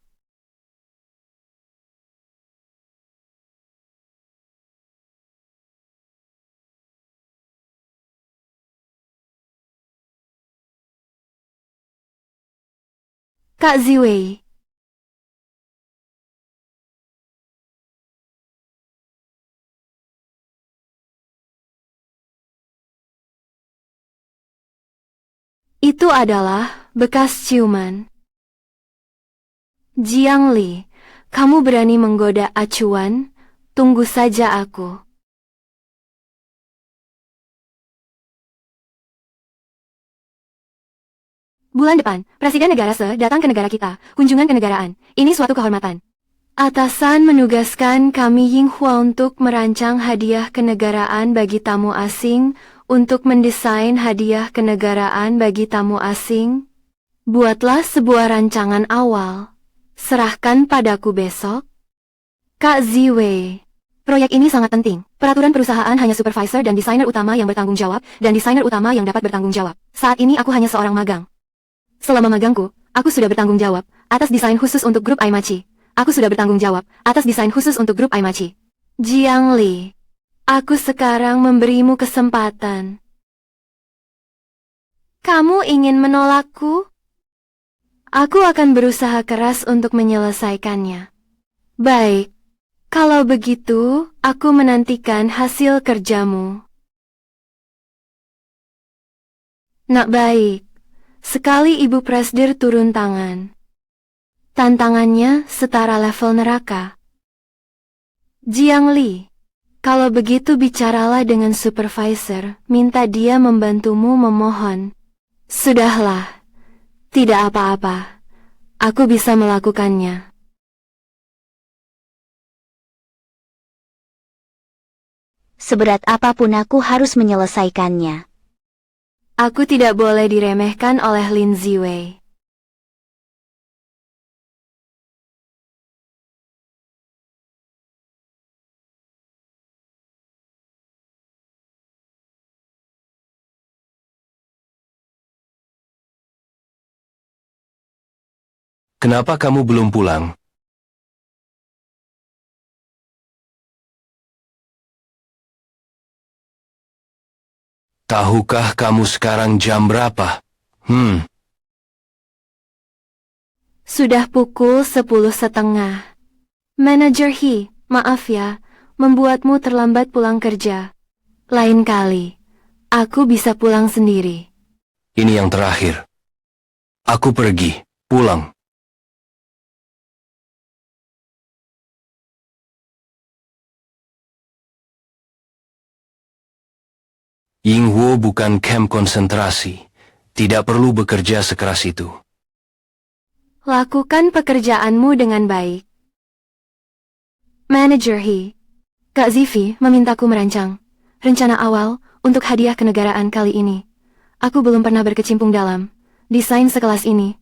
Kak Ziwei. Itu adalah bekas ciuman. Jiang Li, kamu berani menggoda Acuan Tunggu saja aku. Bulan depan, Presiden Negara Se datang ke negara kita, kunjungan kenegaraan. Ini suatu kehormatan. Atasan menugaskan kami Yinghua untuk merancang hadiah kenegaraan bagi tamu asing, untuk mendesain hadiah kenegaraan bagi tamu asing. Buatlah sebuah rancangan awal. Serahkan padaku besok. Kak Ziwei. Proyek ini sangat penting. Peraturan perusahaan hanya supervisor dan desainer utama yang bertanggung jawab, dan desainer utama yang dapat bertanggung jawab. Saat ini aku hanya seorang magang. Selama magangku, aku sudah bertanggung jawab atas desain khusus untuk grup Aimachi. Aku sudah bertanggung jawab atas desain khusus untuk grup Aimachi. Jiang Li, aku sekarang memberimu kesempatan. Kamu ingin menolakku? Aku akan berusaha keras untuk menyelesaikannya. Baik, kalau begitu, aku menantikan hasil kerjamu. Nak baik, sekali Ibu Presdir turun tangan. Tantangannya setara level neraka. Jiang Li, kalau begitu bicaralah dengan supervisor, minta dia membantumu memohon. Sudahlah, tidak apa-apa. Aku bisa melakukannya. Seberat apapun aku harus menyelesaikannya. Aku tidak boleh diremehkan oleh Lin Ziwei. Kenapa kamu belum pulang? Tahukah kamu sekarang jam berapa? Sudah pukul 10.30. Manajer He, maaf ya, membuatmu terlambat pulang kerja. Lain kali, aku bisa pulang sendiri. Ini yang terakhir. Aku pergi, pulang. Yinghuo bukan camp konsentrasi. Tidak perlu bekerja sekeras itu. Lakukan pekerjaanmu dengan baik. Manajer He, Kak Zivi memintaku merancang rencana awal untuk hadiah kenegaraan kali ini. Aku belum pernah berkecimpung dalam desain sekelas ini.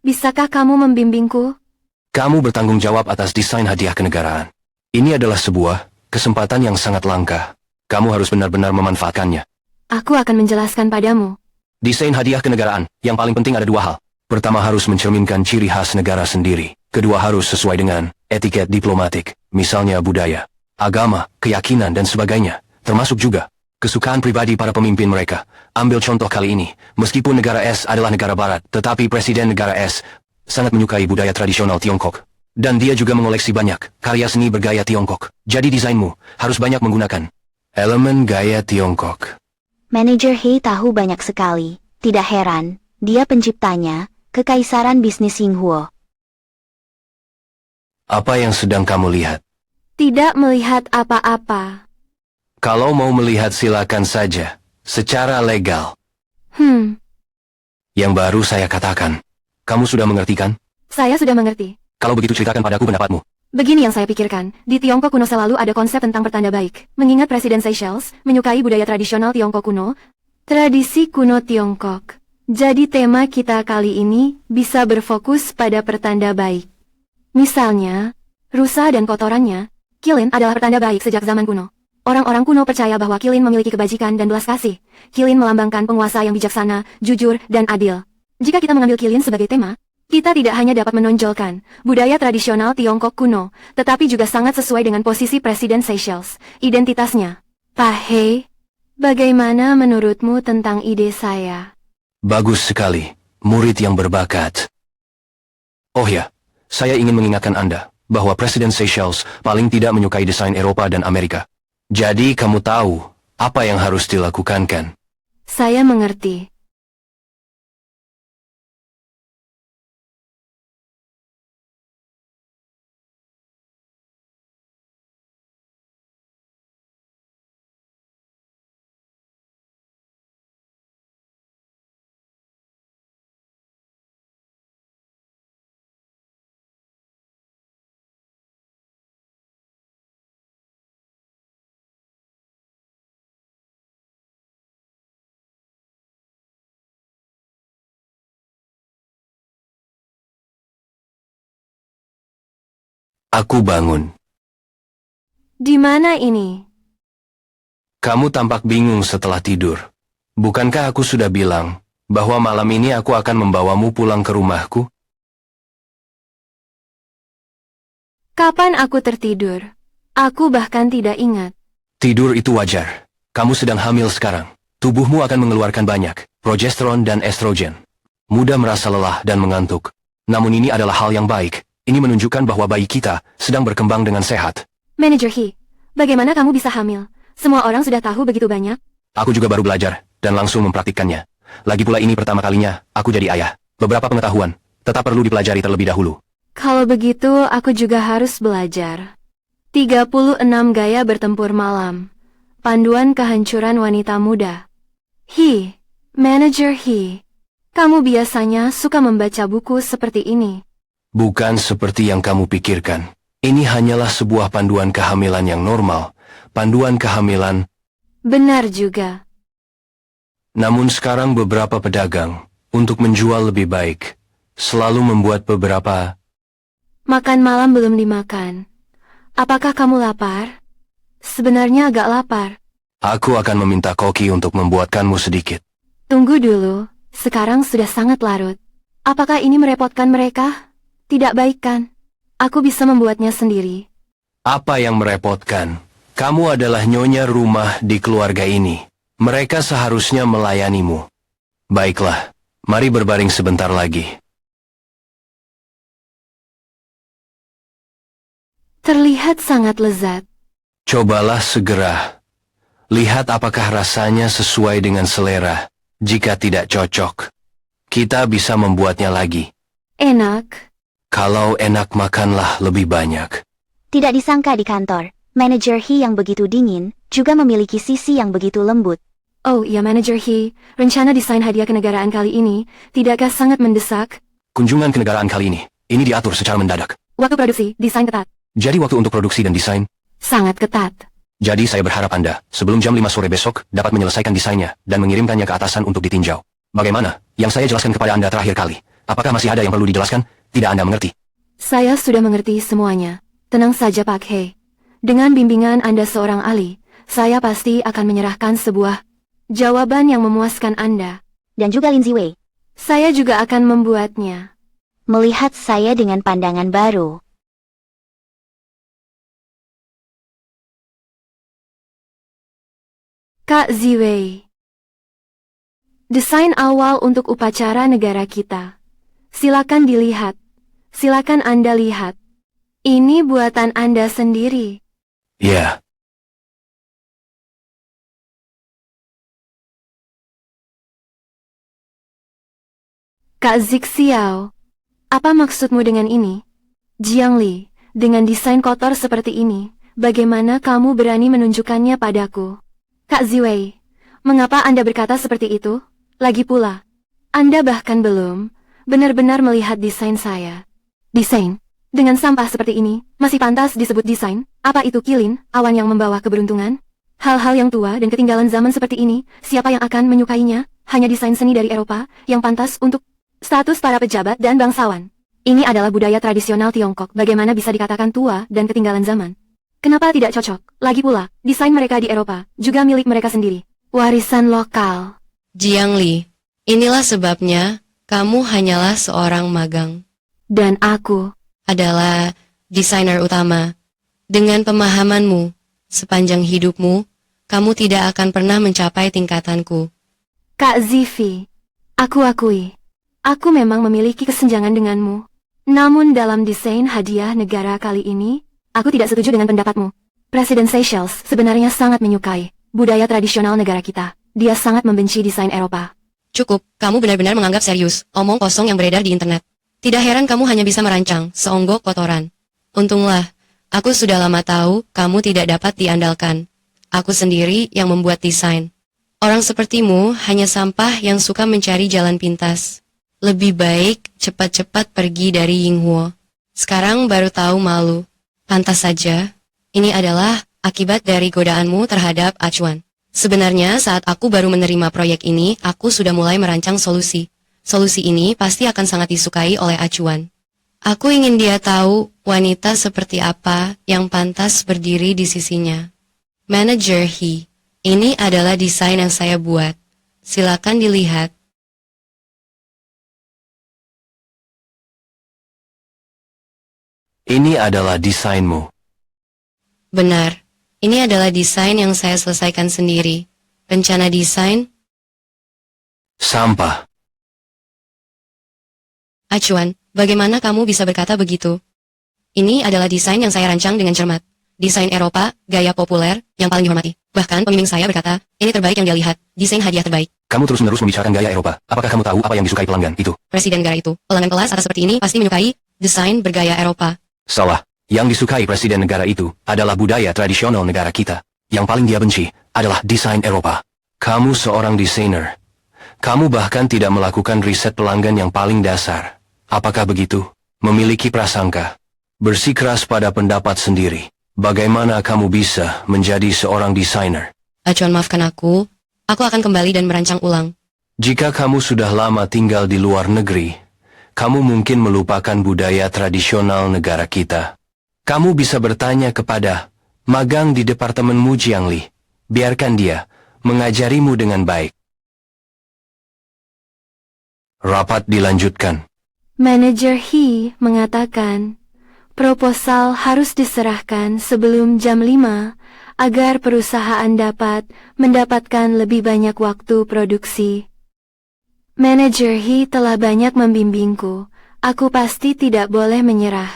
Bisakah kamu membimbingku? Kamu bertanggung jawab atas desain hadiah kenegaraan. Ini adalah sebuah kesempatan yang sangat langka. Kamu harus benar-benar memanfaatkannya. Aku akan menjelaskan padamu. Desain hadiah kenegaraan, yang paling penting ada dua hal. Pertama harus mencerminkan ciri khas negara sendiri. Kedua harus sesuai dengan etiket diplomatik, misalnya budaya, agama, keyakinan dan sebagainya. Termasuk juga kesukaan pribadi para pemimpin mereka. Ambil contoh kali ini, meskipun negara S adalah negara barat, tetapi presiden negara S sangat menyukai budaya tradisional Tiongkok. Dan dia juga mengoleksi banyak karya seni bergaya Tiongkok. Jadi desainmu harus banyak menggunakan elemen gaya Tiongkok. Manajer He tahu banyak sekali. Tidak heran, dia penciptanya, kekaisaran bisnis Yinghuo. Apa yang sedang kamu lihat? Tidak melihat apa-apa. Kalau mau melihat silakan saja, secara legal. Yang baru saya katakan. Kamu sudah mengerti kan? Saya sudah mengerti. Kalau begitu ceritakan padaku pendapatmu. Begini yang saya pikirkan, di Tiongkok kuno selalu ada konsep tentang pertanda baik. Mengingat Presiden Seychelles menyukai budaya tradisional Tiongkok kuno, tradisi kuno Tiongkok. Jadi tema kita kali ini bisa berfokus pada pertanda baik. Misalnya, rusa dan kotorannya, Kilin adalah pertanda baik sejak zaman kuno. Orang-orang kuno percaya bahwa Kilin memiliki kebajikan dan belas kasih. Kilin melambangkan penguasa yang bijaksana, jujur, dan adil. Jika kita mengambil Kilin sebagai tema, kita tidak hanya dapat menonjolkan budaya tradisional Tiongkok kuno, tetapi juga sangat sesuai dengan posisi Presiden Seychelles, identitasnya. Pak Hei, bagaimana menurutmu tentang ide saya? Bagus sekali, murid yang berbakat. Oh ya, saya ingin mengingatkan Anda bahwa Presiden Seychelles paling tidak menyukai desain Eropa dan Amerika. Jadi kamu tahu apa yang harus dilakukan kan? Saya mengerti. Aku bangun. Di mana ini? Kamu tampak bingung setelah tidur. Bukankah aku sudah bilang bahwa malam ini aku akan membawamu pulang ke rumahku? Kapan aku tertidur? Aku bahkan tidak ingat. Tidur itu wajar. Kamu sedang hamil sekarang. Tubuhmu akan mengeluarkan banyak progesteron dan estrogen. Mudah merasa lelah dan mengantuk. Namun ini adalah hal yang baik. Ini menunjukkan bahwa bayi kita sedang berkembang dengan sehat. Manajer He, bagaimana kamu bisa hamil? Semua orang sudah tahu begitu banyak. Aku juga baru belajar dan langsung mempraktikkannya. Lagi pula ini pertama kalinya aku jadi ayah. Beberapa pengetahuan tetap perlu dipelajari terlebih dahulu. Kalau begitu, aku juga harus belajar. 36 gaya bertempur malam. Panduan kehancuran wanita muda. He, Manajer He. Kamu biasanya suka membaca buku seperti ini. Bukan seperti yang kamu pikirkan. Ini hanyalah sebuah panduan kehamilan yang normal. Panduan kehamilan. Benar juga. Namun sekarang beberapa pedagang, untuk menjual lebih baik, selalu membuat beberapa. Makan malam belum dimakan. Apakah kamu lapar? Sebenarnya agak lapar. Aku akan meminta Koki untuk membuatkanmu sedikit. Tunggu dulu, sekarang sudah sangat larut. Apakah ini merepotkan mereka? Tidak baik kan? Aku bisa membuatnya sendiri. Apa yang merepotkan? Kamu adalah nyonya rumah di keluarga ini. Mereka seharusnya melayanimu. Baiklah, mari berbaring sebentar lagi. Terlihat sangat lezat. Cobalah segera. Lihat apakah rasanya sesuai dengan selera. Jika tidak cocok, kita bisa membuatnya lagi. Enak. Kalau enak, makanlah lebih banyak. Tidak disangka di kantor, Manajer He yang begitu dingin, juga memiliki sisi yang begitu lembut. Oh iya Manajer He, rencana desain hadiah kenegaraan kali ini, tidakkah sangat mendesak? Kunjungan kenegaraan kali ini diatur secara mendadak. Waktu produksi, desain ketat. Jadi waktu untuk produksi dan desain. Sangat ketat. Jadi saya berharap Anda, sebelum jam 5 sore besok, dapat menyelesaikan desainnya dan mengirimkannya ke atasan untuk ditinjau. Bagaimana? Yang saya jelaskan kepada Anda terakhir kali. Apakah masih ada yang perlu dijelaskan? Tidak Anda mengerti? Saya sudah mengerti semuanya. Tenang saja Pak He. Dengan bimbingan Anda seorang ahli, saya pasti akan menyerahkan sebuah jawaban yang memuaskan Anda. Dan juga Lin Ziwei. Saya juga akan membuatnya. Melihat saya dengan pandangan baru. Kak Ziwei. Desain awal untuk upacara negara kita. Silakan dilihat. Silakan Anda lihat. Ini buatan Anda sendiri. Ya. Kak Zixiao. Apa maksudmu dengan ini? Jiang Li, dengan desain kotor seperti ini, bagaimana kamu berani menunjukkannya padaku? Kak Ziwei, mengapa Anda berkata seperti itu? Lagi pula, Anda bahkan belum benar-benar melihat desain saya. Desain? Dengan sampah seperti ini, masih pantas disebut desain? Apa itu kilin, awan yang membawa keberuntungan? Hal-hal yang tua dan ketinggalan zaman seperti ini, siapa yang akan menyukainya? Hanya desain seni dari Eropa, yang pantas untuk status para pejabat dan bangsawan. Ini adalah budaya tradisional Tiongkok, bagaimana bisa dikatakan tua dan ketinggalan zaman? Kenapa tidak cocok? Lagi pula, desain mereka di Eropa, juga milik mereka sendiri. Warisan lokal. Jiang Li, inilah sebabnya kamu hanyalah seorang magang. Dan aku Adalah desainer utama. Dengan pemahamanmu, sepanjang hidupmu, kamu tidak akan pernah mencapai tingkatanku. Kak Zivi, aku akui, aku memang memiliki kesenjangan denganmu. Namun dalam desain hadiah negara kali ini, aku tidak setuju dengan pendapatmu. Presiden Seychelles sebenarnya sangat menyukai budaya tradisional negara kita. Dia sangat membenci desain Eropa. Cukup, kamu benar-benar menganggap serius omong kosong yang beredar di internet. Tidak heran kamu hanya bisa merancang seonggok kotoran. Untunglah, aku sudah lama tahu kamu tidak dapat diandalkan. Aku sendiri yang membuat desain. Orang sepertimu hanya sampah yang suka mencari jalan pintas. Lebih baik cepat-cepat pergi dari Yinghuo. Sekarang baru tahu malu. Pantas saja, ini adalah akibat dari godaanmu terhadap Acuan. Sebenarnya saat aku baru menerima proyek ini, aku sudah mulai merancang solusi. Solusi ini pasti akan sangat disukai oleh Acuan. Aku ingin dia tahu wanita seperti apa yang pantas berdiri di sisinya. Manager He, ini adalah desain yang saya buat. Silakan dilihat. Ini adalah desainmu. Benar, ini adalah desain yang saya selesaikan sendiri. Rencana desain, Sampah. Acuan, bagaimana kamu bisa berkata begitu? Ini adalah desain yang saya rancang dengan cermat. Desain Eropa, gaya populer, yang paling dihormati. Bahkan pembimbing saya berkata, ini terbaik yang dia lihat, desain hadiah terbaik. Kamu terus-menerus membicarakan gaya Eropa. Apakah kamu tahu apa yang disukai pelanggan itu? Presiden negara itu, pelanggan kelas atas seperti ini pasti menyukai desain bergaya Eropa. Salah. Yang disukai presiden negara itu adalah budaya tradisional negara kita. Yang paling dia benci adalah desain Eropa. Kamu seorang desainer. Kamu bahkan tidak melakukan riset pelanggan yang paling dasar. Apakah begitu? Memiliki prasangka. Bersikeras pada pendapat sendiri. Bagaimana kamu bisa menjadi seorang desainer? Acuan maafkan aku akan kembali dan merancang ulang. Jika kamu sudah lama tinggal di luar negeri, kamu mungkin melupakan budaya tradisional negara kita. Kamu bisa bertanya kepada magang di departemenmu Jiangli. Biarkan dia mengajarimu dengan baik. Rapat dilanjutkan. Manager He mengatakan, proposal harus diserahkan sebelum jam 5 agar perusahaan dapat mendapatkan lebih banyak waktu produksi. Manager He telah banyak membimbingku. Aku pasti tidak boleh menyerah.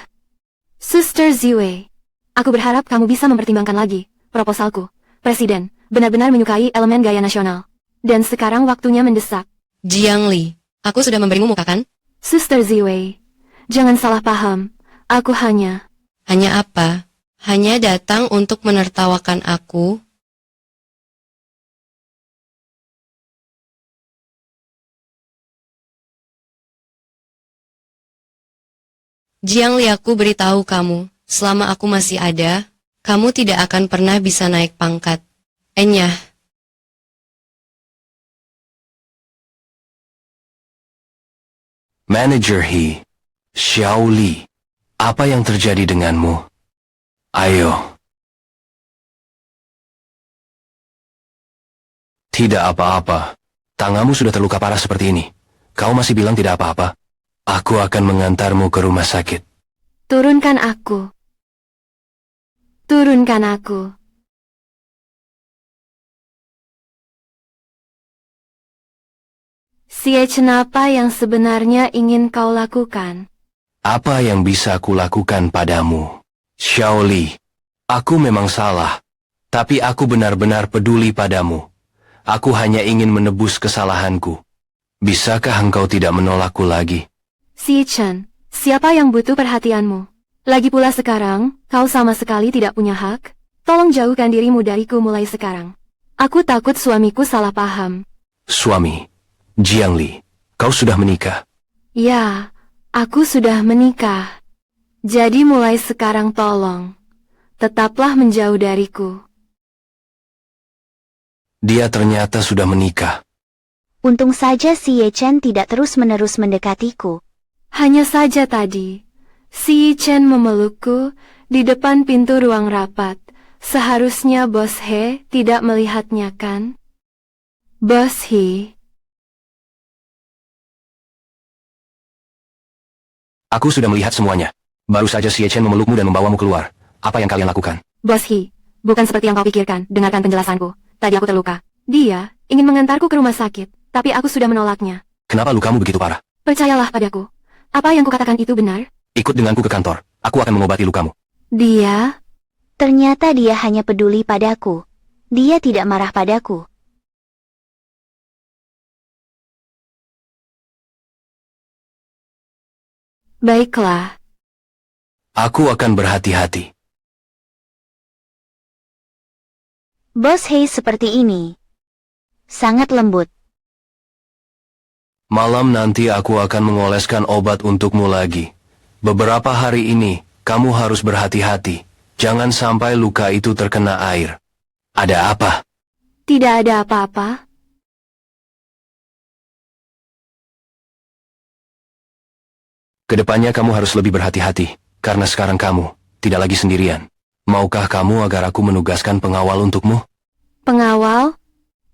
Suster Ziwei, aku berharap kamu bisa mempertimbangkan lagi proposalku. Presiden benar-benar menyukai elemen gaya nasional. Dan sekarang waktunya mendesak. Jiang Li, aku sudah memberimu muka kan? Suster Ziwei, jangan salah paham. Aku hanya... Hanya apa? Hanya datang untuk menertawakan aku? Jiang Li, aku beritahu kamu, selama aku masih ada, kamu tidak akan pernah bisa naik pangkat. Enyah. Manager He, Xiao Li, apa yang terjadi denganmu? Ayo. Tidak apa-apa. Tanganmu sudah terluka parah seperti ini. Kau masih bilang tidak apa-apa? Aku akan mengantarmu ke rumah sakit. Turunkan aku. Turunkan aku. Siecen, apa yang sebenarnya ingin kau lakukan? Apa yang bisa aku lakukan padamu? Xiao Li, aku memang salah. Tapi aku benar-benar peduli padamu. Aku hanya ingin menebus kesalahanku. Bisakah engkau tidak menolakku lagi? Siecen, siapa yang butuh perhatianmu? Lagi pula sekarang, kau sama sekali tidak punya hak. Tolong jauhkan dirimu dariku mulai sekarang. Aku takut suamiku salah paham. Suami, Jiang Li, kau sudah menikah? Ya, aku sudah menikah. Jadi mulai sekarang tolong, tetaplah menjauh dariku. Dia ternyata sudah menikah. Untung saja si Ye Chen tidak terus-menerus mendekatiku. Hanya saja tadi, si Chen memelukku di depan pintu ruang rapat. Seharusnya Bos He tidak melihatnya kan? Bos He. Aku sudah melihat semuanya. Baru saja Xie Chen memelukmu dan membawamu keluar. Apa yang kalian lakukan? Bos He, bukan seperti yang kau pikirkan. Dengarkan penjelasanku. Tadi aku terluka. Dia ingin mengantarku ke rumah sakit, tapi aku sudah menolaknya. Kenapa lukamu begitu parah? Percayalah padaku. Apa yang kukatakan itu benar? Ikut denganku ke kantor. Aku akan mengobati lukamu. Dia... Ternyata dia hanya peduli padaku. Dia tidak marah padaku. Baiklah. Aku akan berhati-hati. Bos Hei seperti ini. Sangat lembut. Malam nanti aku akan mengoleskan obat untukmu lagi. Beberapa hari ini, kamu harus berhati-hati. Jangan sampai luka itu terkena air. Ada apa? Tidak ada apa-apa. Kedepannya kamu harus lebih berhati-hati, karena sekarang kamu tidak lagi sendirian. Maukah kamu agar aku menugaskan pengawal untukmu? Pengawal?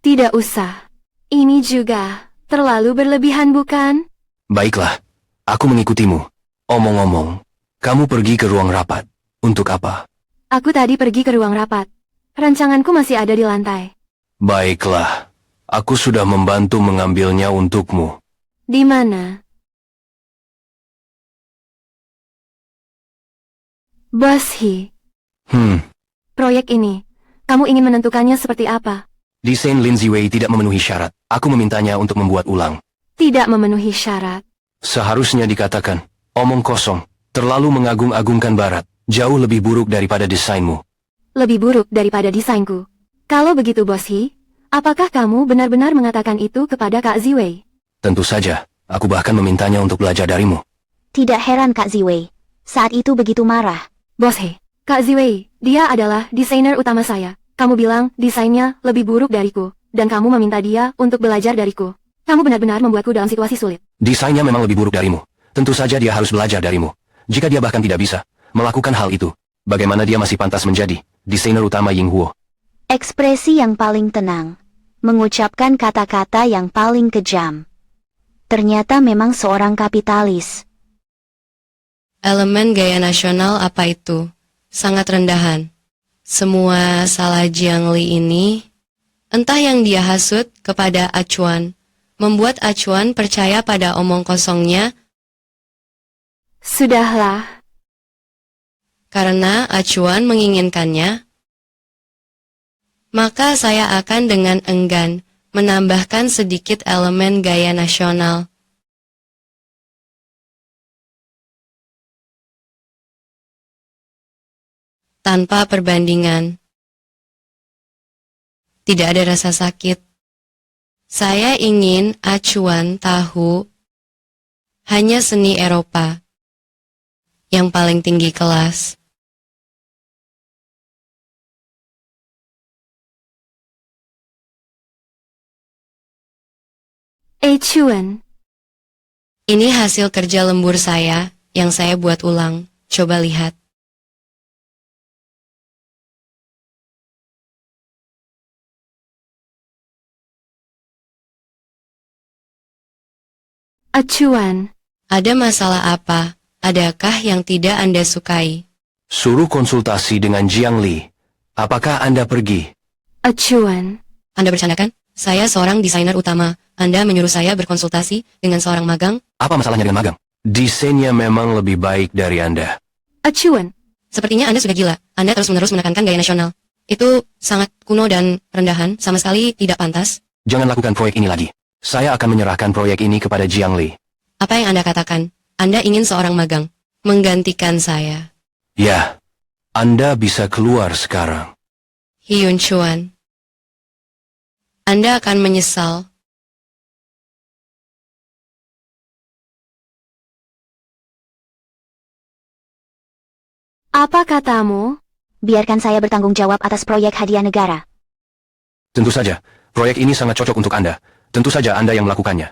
Tidak usah. Ini juga terlalu berlebihan bukan? Baiklah, aku mengikutimu. Omong-omong, kamu pergi ke ruang rapat. Untuk apa? Aku tadi pergi ke ruang rapat. Rancanganku masih ada di lantai. Baiklah, aku sudah membantu mengambilnya untukmu. Di mana? Bos He, proyek ini, kamu ingin menentukannya seperti apa? Desain Lin Ziwei tidak memenuhi syarat. Aku memintanya untuk membuat ulang. Tidak memenuhi syarat. Seharusnya dikatakan, omong kosong, terlalu mengagung-agungkan barat, jauh lebih buruk daripada desainmu. Lebih buruk daripada desainku. Kalau begitu Bos He, apakah kamu benar-benar mengatakan itu kepada Kak Ziwei? Tentu saja, aku bahkan memintanya untuk belajar darimu. Tidak heran Kak Ziwei. Saat itu begitu marah. Bos He, Kak Ziwei, dia adalah desainer utama saya. Kamu bilang desainnya lebih buruk dariku, dan kamu meminta dia untuk belajar dariku. Kamu benar-benar membuatku dalam situasi sulit. Desainnya memang lebih buruk darimu. Tentu saja dia harus belajar darimu. Jika dia bahkan tidak bisa melakukan hal itu, bagaimana dia masih pantas menjadi desainer utama Ying Huo? Ekspresi yang paling tenang. Mengucapkan kata-kata yang paling kejam. Ternyata memang seorang kapitalis. Elemen gaya nasional apa itu? Sangat rendahan. Semua salah Jiang Li ini, entah yang dia hasut kepada Acuan, membuat Acuan percaya pada omong kosongnya Sudahlah, karena Acuan menginginkannya. Maka saya akan dengan enggan menambahkan sedikit elemen gaya nasional. Tanpa perbandingan. Tidak ada rasa sakit. Saya ingin Acuan tahu hanya seni Eropa yang paling tinggi kelas. Chuan, Ini hasil kerja lembur saya yang saya buat ulang. Coba lihat. Acuan, Ada masalah apa? Adakah yang tidak Anda sukai? Suruh konsultasi dengan Jiang Li. Apakah Anda pergi? Acuan. Anda bercanda kan? Saya seorang desainer utama. Anda menyuruh saya berkonsultasi dengan seorang magang? Apa masalahnya dengan magang? Desainnya memang lebih baik dari Anda. Acuan, Sepertinya Anda sudah gila. Anda terus-menerus menekankan gaya nasional. Itu sangat kuno dan rendahan, sama sekali tidak pantas. Jangan lakukan proyek ini lagi. Saya akan menyerahkan proyek ini kepada Jiang Li. Apa yang Anda katakan? Anda ingin seorang magang menggantikan saya. Ya, Anda bisa keluar sekarang. Hyun Chuan. Anda akan menyesal. apa katamu? Biarkan saya bertanggung jawab atas proyek hadiah negara. Tentu saja, proyek ini sangat cocok untuk Anda. Tentu saja Anda yang melakukannya.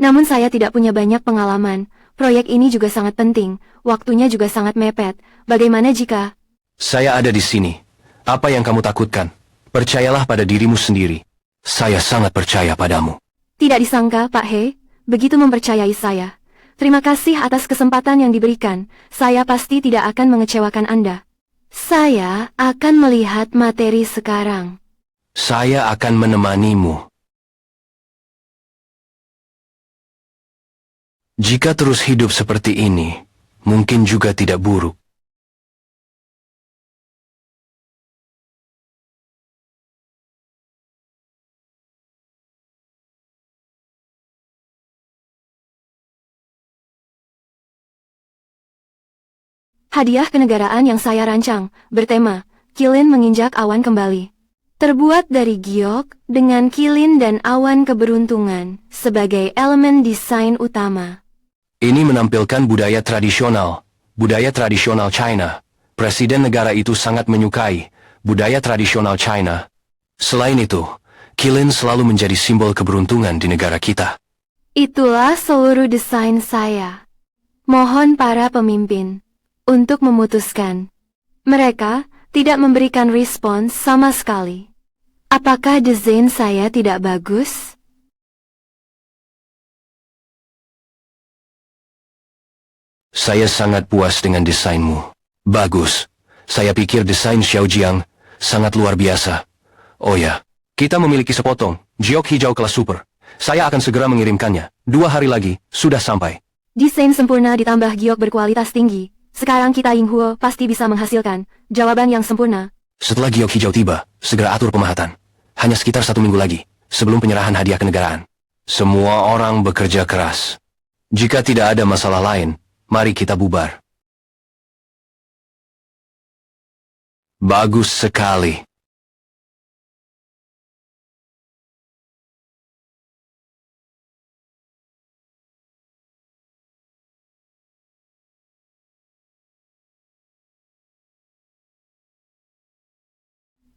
Namun saya tidak punya banyak pengalaman. Proyek ini juga sangat penting. Waktunya juga sangat mepet. Bagaimana jika... Saya ada di sini. Apa yang kamu takutkan? Percayalah pada dirimu sendiri. Saya sangat percaya padamu. Tidak disangka, Pak He, begitu mempercayai saya. Terima kasih atas kesempatan yang diberikan. Saya pasti tidak akan mengecewakan Anda. Saya akan melihat materi sekarang. Saya akan menemanimu. Jika terus hidup seperti ini, mungkin juga tidak buruk. Hadiah kenegaraan yang saya rancang, bertema, Kilin menginjak awan kembali. Terbuat dari giok, dengan kilin dan awan keberuntungan, sebagai elemen desain utama. Ini menampilkan budaya tradisional China. Presiden negara itu sangat menyukai budaya tradisional China. Selain itu, kilin selalu menjadi simbol keberuntungan di negara kita. Itulah seluruh desain saya. Mohon para pemimpin untuk memutuskan. Mereka tidak memberikan respons sama sekali. Apakah desain saya tidak bagus? Saya sangat puas dengan desainmu. Bagus. Saya pikir desain Xiaojiang sangat luar biasa. Oh ya, kita memiliki sepotong giok hijau kelas super. Saya akan segera mengirimkannya. 2 hari lagi, sudah sampai. Desain sempurna ditambah giok berkualitas tinggi. Sekarang kita Yinghuo pasti bisa menghasilkan jawaban yang sempurna. Setelah giok hijau tiba, segera atur pemahatan. Hanya sekitar 1 minggu lagi, sebelum penyerahan hadiah kenegaraan. Semua orang bekerja keras. Jika tidak ada masalah lain, mari kita bubar. Bagus sekali.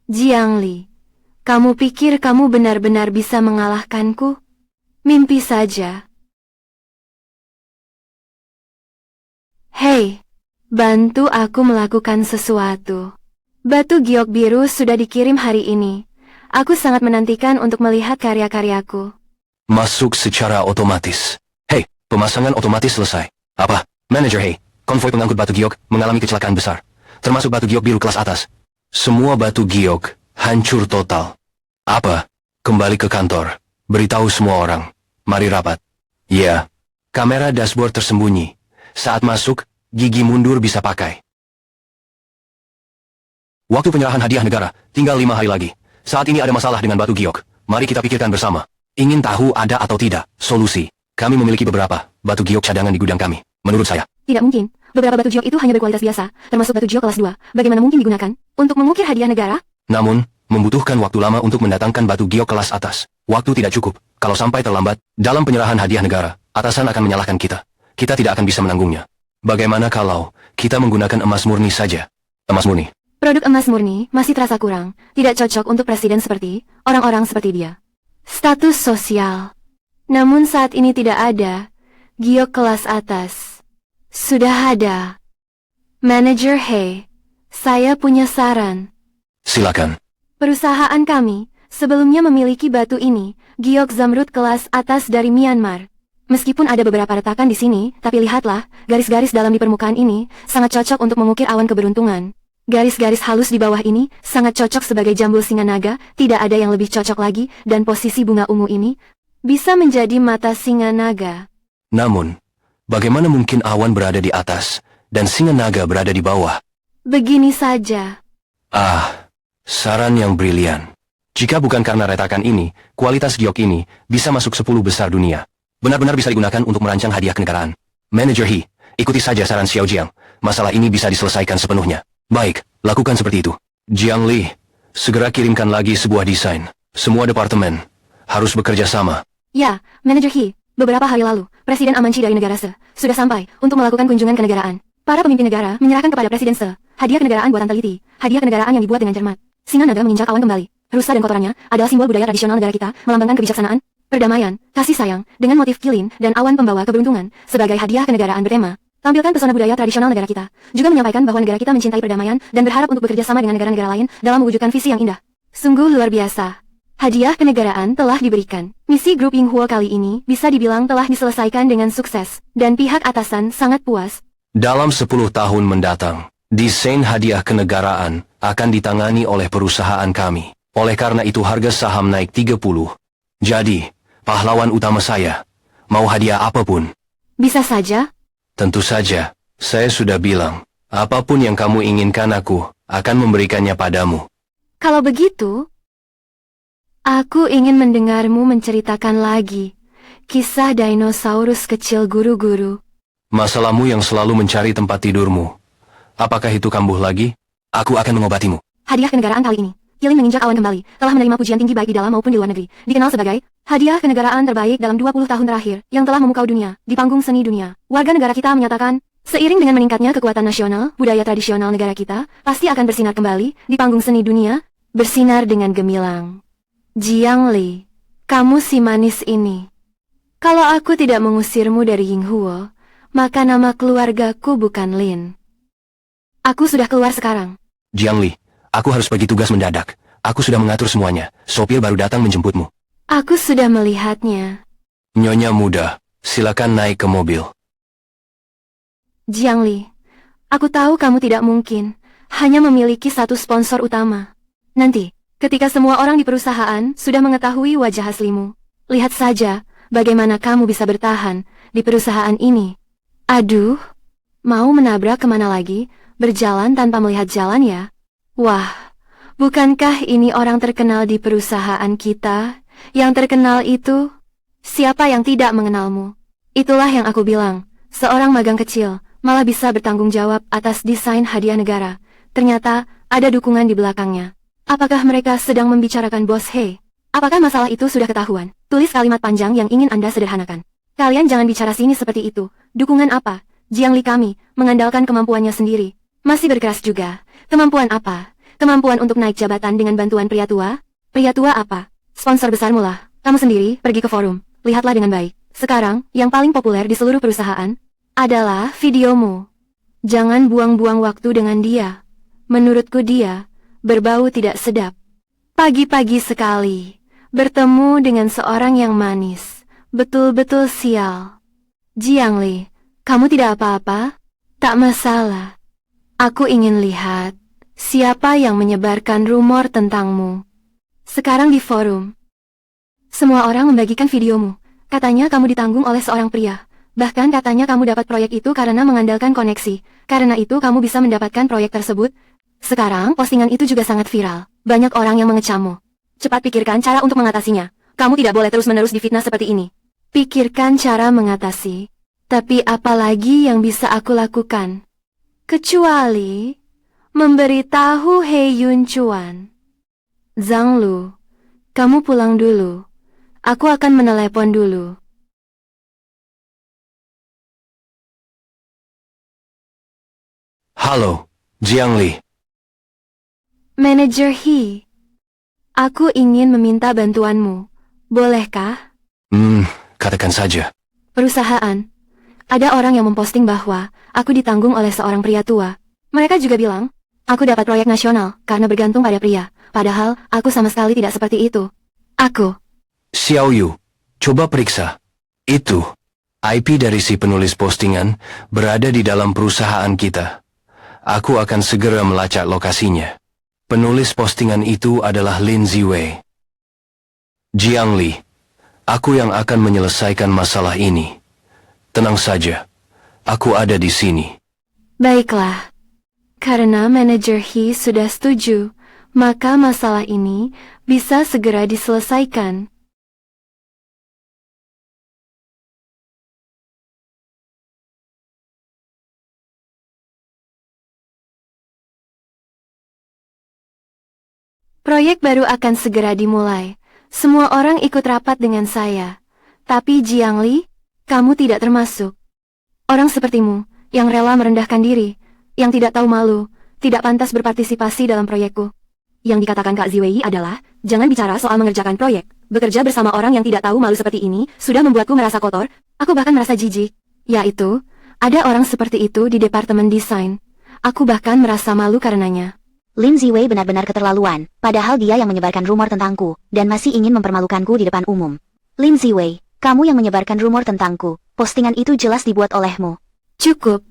Jiang Li, kamu pikir kamu benar-benar bisa mengalahkanku? Mimpi saja. Hei, bantu aku melakukan sesuatu. Batu giok biru sudah dikirim hari ini. Aku sangat menantikan untuk melihat karya-karyaku. Masuk secara otomatis. Hei, pemasangan otomatis selesai. Apa? Manager, hei, konvoi pengangkut batu giok mengalami kecelakaan besar. Termasuk batu giok biru kelas atas. Semua batu giok hancur total. Apa? Kembali ke kantor. Beritahu semua orang. Mari rapat. Ya. Kamera dashboard tersembunyi. Saat masuk, gigi mundur bisa pakai. Waktu penyerahan hadiah negara, tinggal 5 hari lagi. Saat ini ada masalah dengan batu giok. Mari kita pikirkan bersama. Ingin tahu ada atau tidak solusi? Kami memiliki beberapa batu giok cadangan di gudang kami. Menurut saya. Tidak mungkin. Beberapa batu giok itu hanya berkualitas biasa, termasuk batu giok kelas 2. Bagaimana mungkin digunakan untuk mengukir hadiah negara? Namun, membutuhkan waktu lama untuk mendatangkan batu giok kelas atas. Waktu tidak cukup. Kalau sampai terlambat, dalam penyerahan hadiah negara, atasan akan menyalahkan kita. Kita tidak akan bisa menanggungnya. Bagaimana kalau kita menggunakan emas murni saja? Emas murni. Produk emas murni masih terasa kurang, tidak cocok untuk presiden seperti orang-orang seperti dia. Status sosial. Namun saat ini tidak ada giok kelas atas. Sudah ada. Manager He, saya punya saran. Silakan. Perusahaan kami sebelumnya memiliki batu ini, giok zamrud kelas atas dari Myanmar. Meskipun ada beberapa retakan di sini, tapi lihatlah, garis-garis dalam di permukaan ini sangat cocok untuk mengukir awan keberuntungan. Garis-garis halus di bawah ini sangat cocok sebagai jambul singa naga, tidak ada yang lebih cocok lagi, dan posisi bunga ungu ini bisa menjadi mata singa naga. Namun, bagaimana mungkin awan berada di atas dan singa naga berada di bawah? Begini saja. Ah, saran yang brilian. Jika bukan karena retakan ini, kualitas giok ini bisa masuk 10 besar dunia. Benar-benar bisa digunakan untuk merancang hadiah kenegaraan. Manager He, ikuti saja saran Xiaojiang. Masalah ini bisa diselesaikan sepenuhnya. Baik, lakukan seperti itu. Jiang Li, segera kirimkan lagi sebuah desain. Semua departemen harus bekerja sama. Ya, Manager He, beberapa hari lalu, Presiden Amanci dari negara Se sudah sampai untuk melakukan kunjungan kenegaraan. Para pemimpin negara menyerahkan kepada Presiden Se hadiah kenegaraan buatan teliti, hadiah kenegaraan yang dibuat dengan cermat. Singa naga menginjak awan kembali. Rusa dan kotorannya adalah simbol budaya tradisional negara kita, melambangkan kebijaksanaan, perdamaian, kasih sayang, dengan motif kilin dan awan pembawa keberuntungan sebagai hadiah kenegaraan bertema. Tampilkan pesona budaya tradisional negara kita. Juga menyampaikan bahwa negara kita mencintai perdamaian dan berharap untuk bekerja sama dengan negara-negara lain dalam mewujudkan visi yang indah. Sungguh luar biasa. Hadiah kenegaraan telah diberikan. Misi grup Yinghuo kali ini bisa dibilang telah diselesaikan dengan sukses, dan pihak atasan sangat puas. Dalam 10 tahun mendatang, desain hadiah kenegaraan akan ditangani oleh perusahaan kami. Oleh karena itu harga saham naik 30. Jadi, pahlawan utama saya, mau hadiah apapun. Bisa saja. Tentu saja, saya sudah bilang, apapun yang kamu inginkan aku akan memberikannya padamu. Kalau begitu, aku ingin mendengarmu menceritakan lagi kisah dinosaurus kecil guru-guru. Masalahmu yang selalu mencari tempat tidurmu. Apakah itu kambuh lagi? Aku akan mengobatimu. Hadiah kenegaraan kali ini, Kilin menginjak awan kembali, telah menerima pujian tinggi baik di dalam maupun di luar negeri. Dikenal sebagai hadiah kenegaraan terbaik dalam 20 tahun terakhir, yang telah memukau dunia, di panggung seni dunia. Warga negara kita menyatakan, seiring dengan meningkatnya kekuatan nasional, budaya tradisional negara kita, pasti akan bersinar kembali, di panggung seni dunia, bersinar dengan gemilang. Jiang Li, kamu si manis ini. Kalau aku tidak mengusirmu dari Yinghuo, maka nama keluargaku bukan Lin. Aku sudah keluar sekarang. Jiang Li, aku harus pergi tugas mendadak. Aku sudah mengatur semuanya. Sopir baru datang menjemputmu. Aku sudah melihatnya. Nyonya muda, silakan naik ke mobil. Jiang Li, aku tahu kamu tidak mungkin hanya memiliki satu sponsor utama. Nanti, ketika semua orang di perusahaan sudah mengetahui wajah aslimu, lihat saja bagaimana kamu bisa bertahan di perusahaan ini. Aduh, mau menabrak kemana lagi? Berjalan tanpa melihat jalan ya? Wah, bukankah ini orang terkenal di perusahaan kita? Yang terkenal itu? Siapa yang tidak mengenalmu? Itulah yang aku bilang, seorang magang kecil malah bisa bertanggung jawab atas desain hadiah negara. Ternyata ada dukungan di belakangnya. Apakah mereka sedang membicarakan Bos He? Apakah masalah itu sudah ketahuan? Tulis kalimat panjang yang ingin Anda sederhanakan. Kalian jangan bicara sini seperti itu. Dukungan apa? Jiang Li kami mengandalkan kemampuannya sendiri. Masih berkeras juga. Kemampuan apa? Kemampuan untuk naik jabatan dengan bantuan pria tua? Pria tua apa? Sponsor besarmu lah. Kamu sendiri pergi ke forum. Lihatlah dengan baik. Sekarang, yang paling populer di seluruh perusahaan adalah videomu. Jangan buang-buang waktu dengan dia. Menurutku dia berbau tidak sedap. Pagi-pagi sekali, bertemu dengan seorang yang manis. Betul-betul sial. Jiang Li, kamu tidak apa-apa? Tak masalah. Aku ingin lihat siapa yang menyebarkan rumor tentangmu. Sekarang di forum, semua orang membagikan videomu. Katanya kamu ditanggung oleh seorang pria. Bahkan katanya kamu dapat proyek itu karena mengandalkan koneksi. Karena itu kamu bisa mendapatkan proyek tersebut. Sekarang postingan itu juga sangat viral. Banyak orang yang mengecammu. Cepat pikirkan cara untuk mengatasinya. Kamu tidak boleh terus-menerus difitnah seperti ini. Pikirkan cara mengatasi. Tapi apa lagi yang bisa aku lakukan? Kecuali memberitahu He Yun Chuan. Zhang Lu, kamu pulang dulu. Aku akan menelepon dulu. Halo, Jiang Li. Manajer He, aku ingin meminta bantuanmu. Bolehkah? Katakan saja. Perusahaan. Ada orang yang memposting bahwa aku ditanggung oleh seorang pria tua. Mereka juga bilang, aku dapat proyek nasional karena bergantung pada pria. Padahal, aku sama sekali tidak seperti itu. Aku. Xiao Yu, coba periksa. Itu, IP dari si penulis postingan berada di dalam perusahaan kita. Aku akan segera melacak lokasinya. Penulis postingan itu adalah Lin Ziwei. Jiang Li, aku yang akan menyelesaikan masalah ini. Tenang saja, aku ada di sini. Baiklah. Karena manajer He sudah setuju, maka masalah ini bisa segera diselesaikan. Proyek baru akan segera dimulai. Semua orang ikut rapat dengan saya. Tapi Jiang Li, kamu tidak termasuk. Orang sepertimu, yang rela merendahkan diri, yang tidak tahu malu, tidak pantas berpartisipasi dalam proyekku. Yang dikatakan Kak Ziwei adalah, jangan bicara soal mengerjakan proyek. Bekerja bersama orang yang tidak tahu malu seperti ini, sudah membuatku merasa kotor, aku bahkan merasa jijik. Yaitu, ada orang seperti itu di departemen desain. Aku bahkan merasa malu karenanya. Lin Ziwei benar-benar keterlaluan, padahal dia yang menyebarkan rumor tentangku, dan masih ingin mempermalukanku di depan umum. Lin Ziwei, kamu yang menyebarkan rumor tentangku, postingan itu jelas dibuat olehmu. Cukup,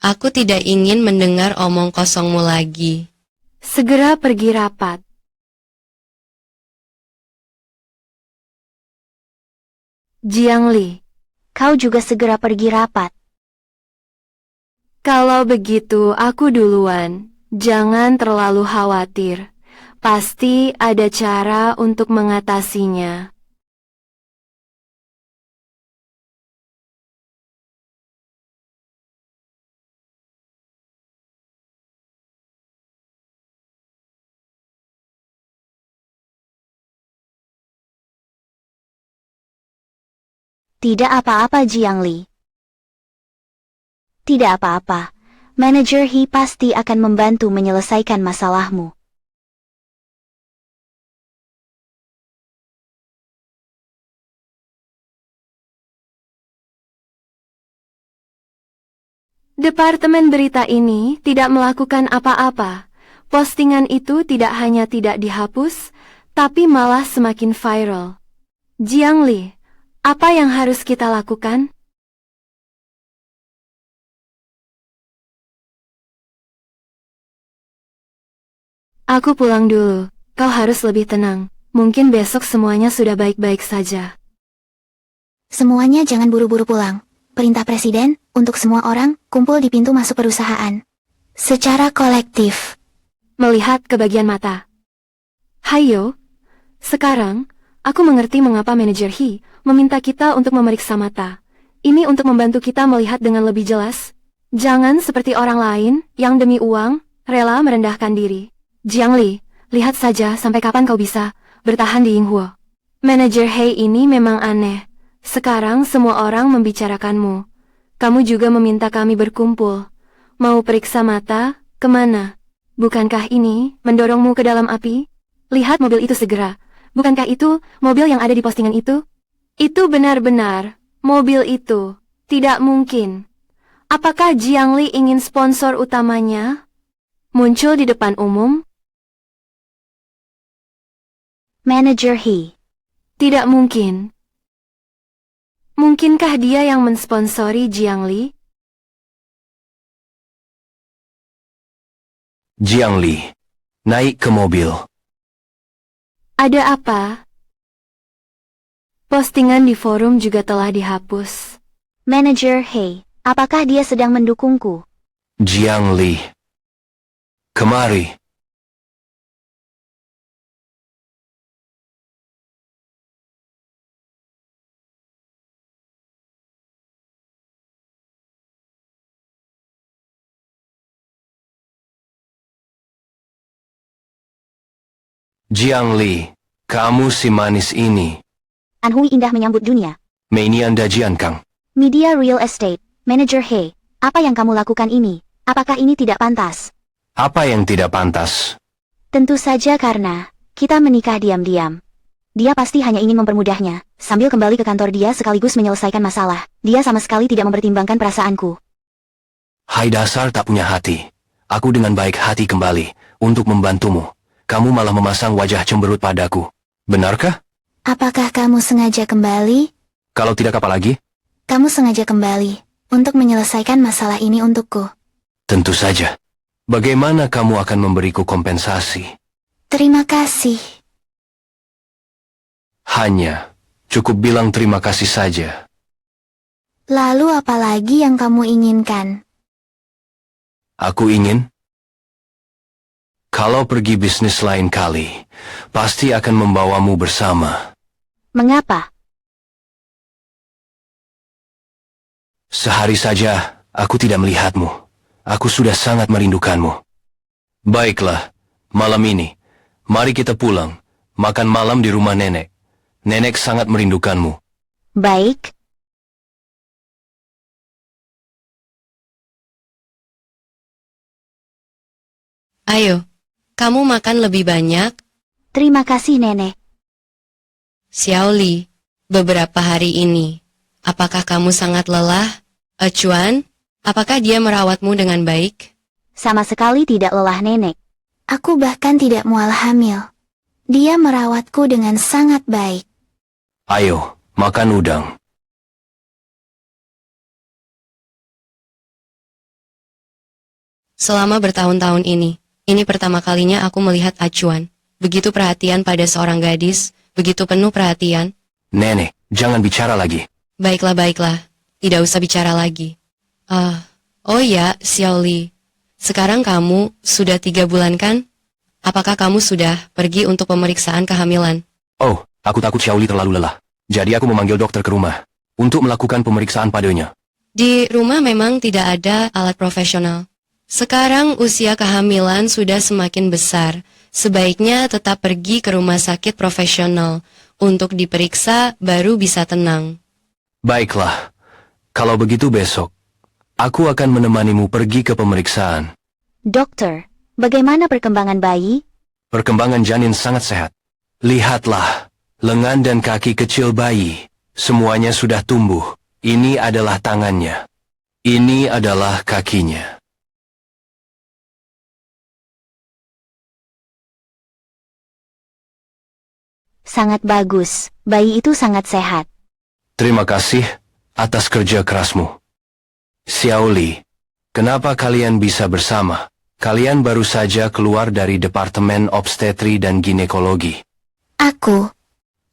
Aku tidak ingin mendengar omong kosongmu lagi. segera pergi rapat. Jiang Li, Kau juga segera pergi rapat. kalau begitu aku duluan. Jangan terlalu khawatir. Pasti ada cara untuk mengatasinya. Tidak apa-apa Jiang Li. Tidak apa-apa. Manajer He pasti akan membantu menyelesaikan masalahmu. Departemen berita ini tidak melakukan apa-apa. Postingan itu tidak hanya tidak dihapus, tapi malah semakin viral. Jiang Li, apa yang harus kita lakukan? Aku pulang dulu. Kau harus lebih tenang. Mungkin besok semuanya sudah baik-baik saja. Semuanya jangan buru-buru pulang. Perintah Presiden, untuk semua orang, kumpul di pintu masuk perusahaan. Secara kolektif. Melihat ke bagian mata. Hayo, sekarang, aku mengerti mengapa manajer He meminta kita untuk memeriksa mata. Ini untuk membantu kita melihat dengan lebih jelas. Jangan seperti orang lain, yang demi uang, rela merendahkan diri. Jiang Li, lihat saja sampai kapan kau bisa bertahan di Yinghuo. Manajer He ini memang aneh. Sekarang semua orang membicarakanmu. Kamu juga meminta kami berkumpul. Mau periksa mata, kemana? Bukankah ini mendorongmu ke dalam api? Lihat mobil itu segera. Bukankah itu mobil yang ada di postingan itu? Itu benar-benar mobil itu. Tidak mungkin. Apakah Jiang Li ingin sponsor utamanya muncul di depan umum? Manager He. Tidak mungkin. Mungkinkah dia yang mensponsori Jiang Li? Jiang Li, naik ke mobil. Ada apa? Postingan di forum juga telah dihapus. Manager He, apakah dia sedang mendukungku? Jiang Li. Kemari. Jiang Li, kamu si manis ini. Anhui indah menyambut dunia. Mainian dajian Kang. Media Real Estate, Manager He, apa yang kamu lakukan ini? Apakah ini tidak pantas? Apa yang tidak pantas? Tentu saja karena kita menikah diam-diam. Dia pasti hanya ingin mempermudahnya, sambil kembali ke kantor dia sekaligus menyelesaikan masalah. Dia sama sekali tidak mempertimbangkan perasaanku. Hai dasar tak punya hati. Aku dengan baik hati kembali untuk membantumu. Kamu malah memasang wajah cemberut padaku. Benarkah? Apakah kamu sengaja kembali? Kalau tidak apa lagi? Kamu sengaja kembali untuk menyelesaikan masalah ini untukku. Tentu saja. Bagaimana kamu akan memberiku kompensasi? Terima kasih. Hanya cukup bilang terima kasih saja. Lalu apa lagi yang kamu inginkan? Aku ingin kalau pergi bisnis lain kali, pasti akan membawamu bersama. Mengapa? Sehari saja, aku tidak melihatmu. Aku sudah sangat merindukanmu. Baiklah, malam ini, mari kita pulang, makan malam di rumah nenek. Nenek sangat merindukanmu. Baik. Ayo, kamu makan lebih banyak. Terima kasih, Nenek. Xiao Li, beberapa hari ini, apakah kamu sangat lelah? Chuan, apakah dia merawatmu dengan baik? Sama sekali tidak lelah, Nenek. Aku bahkan tidak mual hamil. Dia merawatku dengan sangat baik. Ayo, makan udang. Selama bertahun-tahun ini pertama kalinya aku melihat Acuan. Begitu perhatian pada seorang gadis, begitu penuh perhatian. Nenek, jangan bicara lagi. Baiklah. Tidak usah bicara lagi. Oh ya, Xiao Li. Sekarang kamu sudah 3 bulan kan? Apakah kamu sudah pergi untuk pemeriksaan kehamilan? Oh, aku takut Xiaoli terlalu lelah. Jadi aku memanggil dokter ke rumah untuk melakukan pemeriksaan padanya. Di rumah memang tidak ada alat profesional. Sekarang usia kehamilan sudah semakin besar. Sebaiknya tetap pergi ke rumah sakit profesional untuk diperiksa baru bisa tenang. Baiklah, kalau begitu besok, aku akan menemanimu pergi ke pemeriksaan. Dokter, bagaimana perkembangan bayi? Perkembangan janin sangat sehat. Lihatlah, lengan dan kaki kecil bayi, semuanya sudah tumbuh. Ini adalah tangannya. Ini adalah kakinya. Sangat bagus, bayi itu sangat sehat. Terima kasih atas kerja kerasmu. Xiao Li, kenapa kalian bisa bersama? Kalian baru saja keluar dari Departemen Obstetri dan Ginekologi. Aku,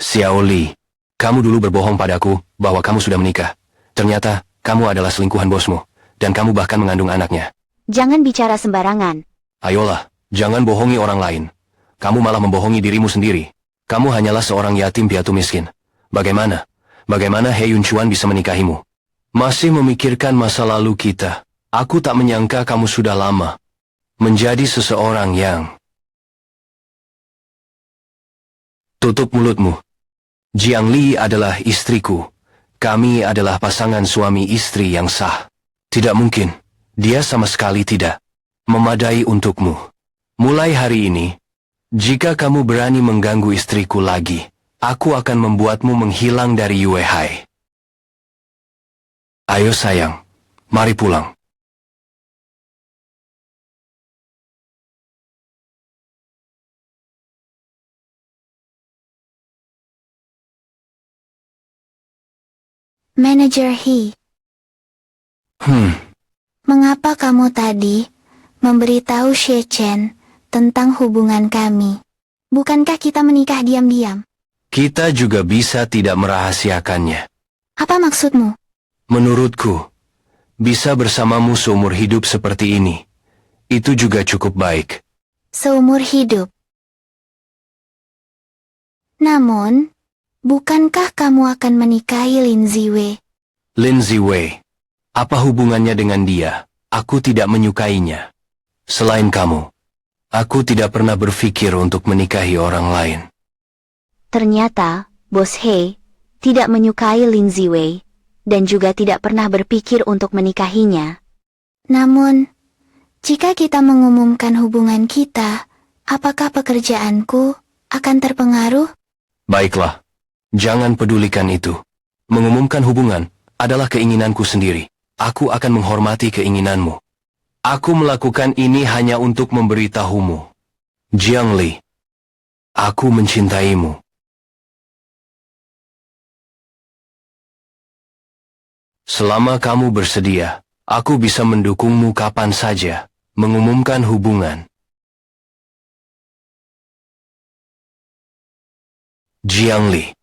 Xiao Li, kamu dulu berbohong padaku bahwa kamu sudah menikah. Ternyata, kamu adalah selingkuhan bosmu, dan kamu bahkan mengandung anaknya. Jangan bicara sembarangan. Ayolah, jangan bohongi orang lain. Kamu malah membohongi dirimu sendiri. Kamu hanyalah seorang yatim piatu miskin. Bagaimana? Bagaimana He Yunchuan bisa menikahimu? Masih memikirkan masa lalu kita. Aku tak menyangka kamu sudah lama menjadi seseorang yang... Tutup mulutmu. Jiang Li adalah istriku. Kami adalah pasangan suami istri yang sah. Tidak mungkin. Dia sama sekali tidak memadai untukmu. Mulai hari ini, jika kamu berani mengganggu istriku lagi, aku akan membuatmu menghilang dari Yuehai. Ayo sayang, mari pulang. Manajer He. Mengapa kamu tadi memberitahu Xie Chen tentang hubungan kami? Bukankah kita menikah diam-diam? Kita juga bisa tidak merahasiakannya. Apa maksudmu? Menurutku, bisa bersamamu seumur hidup seperti ini. Itu juga cukup baik. Seumur hidup. Namun, bukankah kamu akan menikahi Lin Ziwei? Lin Ziwei, apa hubungannya dengan dia? Aku tidak menyukainya. Selain kamu, aku tidak pernah berpikir untuk menikahi orang lain. Ternyata, Bos He tidak menyukai Lin Ziwei, dan juga tidak pernah berpikir untuk menikahinya. Namun, jika kita mengumumkan hubungan kita, apakah pekerjaanku akan terpengaruh? Baiklah, jangan pedulikan itu. Mengumumkan hubungan adalah keinginanku sendiri. Aku akan menghormati keinginanmu. Aku melakukan ini hanya untuk memberitahumu. Jiang Li, aku mencintaimu. Selama kamu bersedia, aku bisa mendukungmu kapan saja, mengumumkan hubungan. Jiang Li,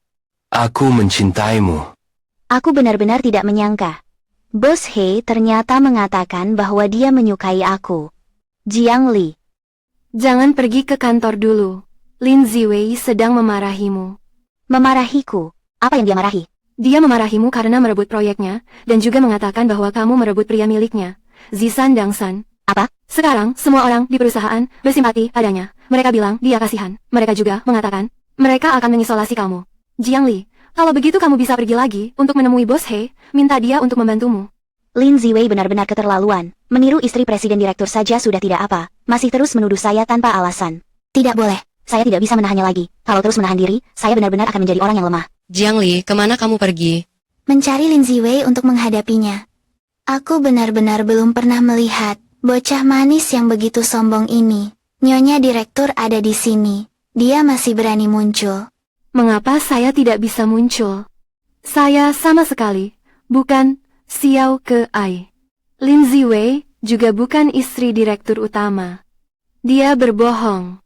aku mencintaimu. Aku benar-benar tidak menyangka. Bos He ternyata mengatakan bahwa dia menyukai aku. Jiang Li. Jangan pergi ke kantor dulu. Lin Ziwei sedang memarahimu. Memarahiku. Apa yang dia marahi? Dia memarahimu karena merebut proyeknya, dan juga mengatakan bahwa kamu merebut pria miliknya, Zisan Dangsan. Apa? Sekarang, semua orang di perusahaan bersimpati padanya. Mereka bilang dia kasihan. Mereka juga mengatakan, mereka akan mengisolasi kamu. Jiang Li, kalau begitu kamu bisa pergi lagi untuk menemui Bos He, minta dia untuk membantumu. Lin Ziwei benar-benar keterlaluan. Meniru istri presiden direktur saja sudah tidak apa, masih terus menuduh saya tanpa alasan. Tidak boleh. Saya tidak bisa menahannya lagi. Kalau terus menahan diri, saya benar-benar akan menjadi orang yang lemah. Jiang Li, kemana kamu pergi? Mencari Lin Ziwei untuk menghadapinya. Aku benar-benar belum pernah melihat bocah manis yang begitu sombong ini. Nyonya direktur ada di sini. Dia masih berani muncul. Mengapa saya tidak bisa muncul? Saya sama sekali bukan Xiao Ke-ai. Lin Ziwei juga bukan istri direktur utama. Dia berbohong.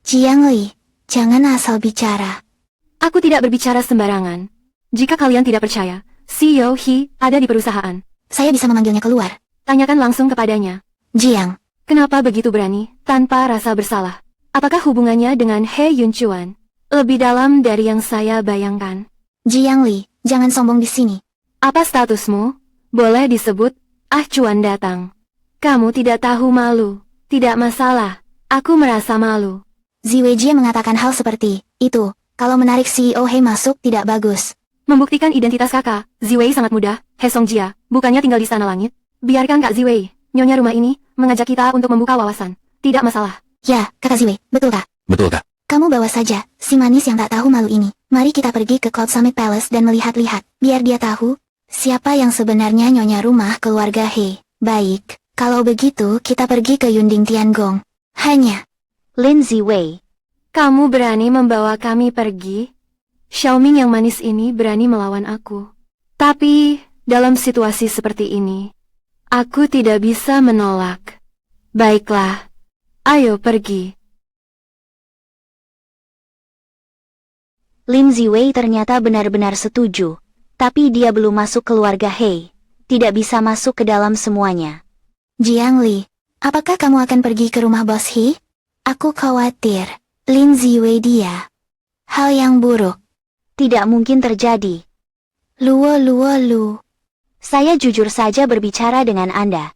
Jiang Li, jangan asal bicara. Aku tidak berbicara sembarangan. Jika kalian tidak percaya, Xiao He ada di perusahaan. Saya bisa memanggilnya keluar. Tanyakan langsung kepadanya. Jiang, Kenapa begitu berani, tanpa rasa bersalah? Apakah hubungannya dengan He Yunchuan lebih dalam dari yang saya bayangkan? Jiang Li, jangan sombong di sini. Apa statusmu? Boleh disebut, Chuan datang. Kamu tidak tahu malu. Tidak masalah, aku merasa malu. Ziwei Jie mengatakan hal seperti itu. Kalau menarik CEO He masuk tidak bagus. Membuktikan identitas kakak, Ziwei sangat mudah. He Songjia, bukannya tinggal di sana langit. Biarkan Kak Ziwei, nyonya rumah ini, mengajak kita untuk membuka wawasan. Tidak masalah. Ya, kakak Ziwei, betul kak? Betul kak? Kamu bawa saja, si manis yang tak tahu malu ini. Mari kita pergi ke Cloud Summit Palace dan melihat-lihat, biar dia tahu Siapa yang sebenarnya nyonya rumah keluarga He? Baik, kalau begitu kita pergi ke Yunding Tiangong. Hanya, Lin Ziwei. Kamu berani membawa kami pergi? Xiaoming yang manis ini berani melawan aku. Tapi, dalam situasi seperti ini, aku tidak bisa menolak. Baiklah, ayo pergi. Lin Ziwei ternyata benar-benar setuju. Tapi dia belum masuk keluarga He. Tidak bisa masuk ke dalam semuanya. Jiang Li, apakah kamu akan pergi ke rumah bos He? Aku khawatir, Lin Ziwei dia. Hal yang buruk. Tidak mungkin terjadi. Luo. Saya jujur saja berbicara dengan Anda.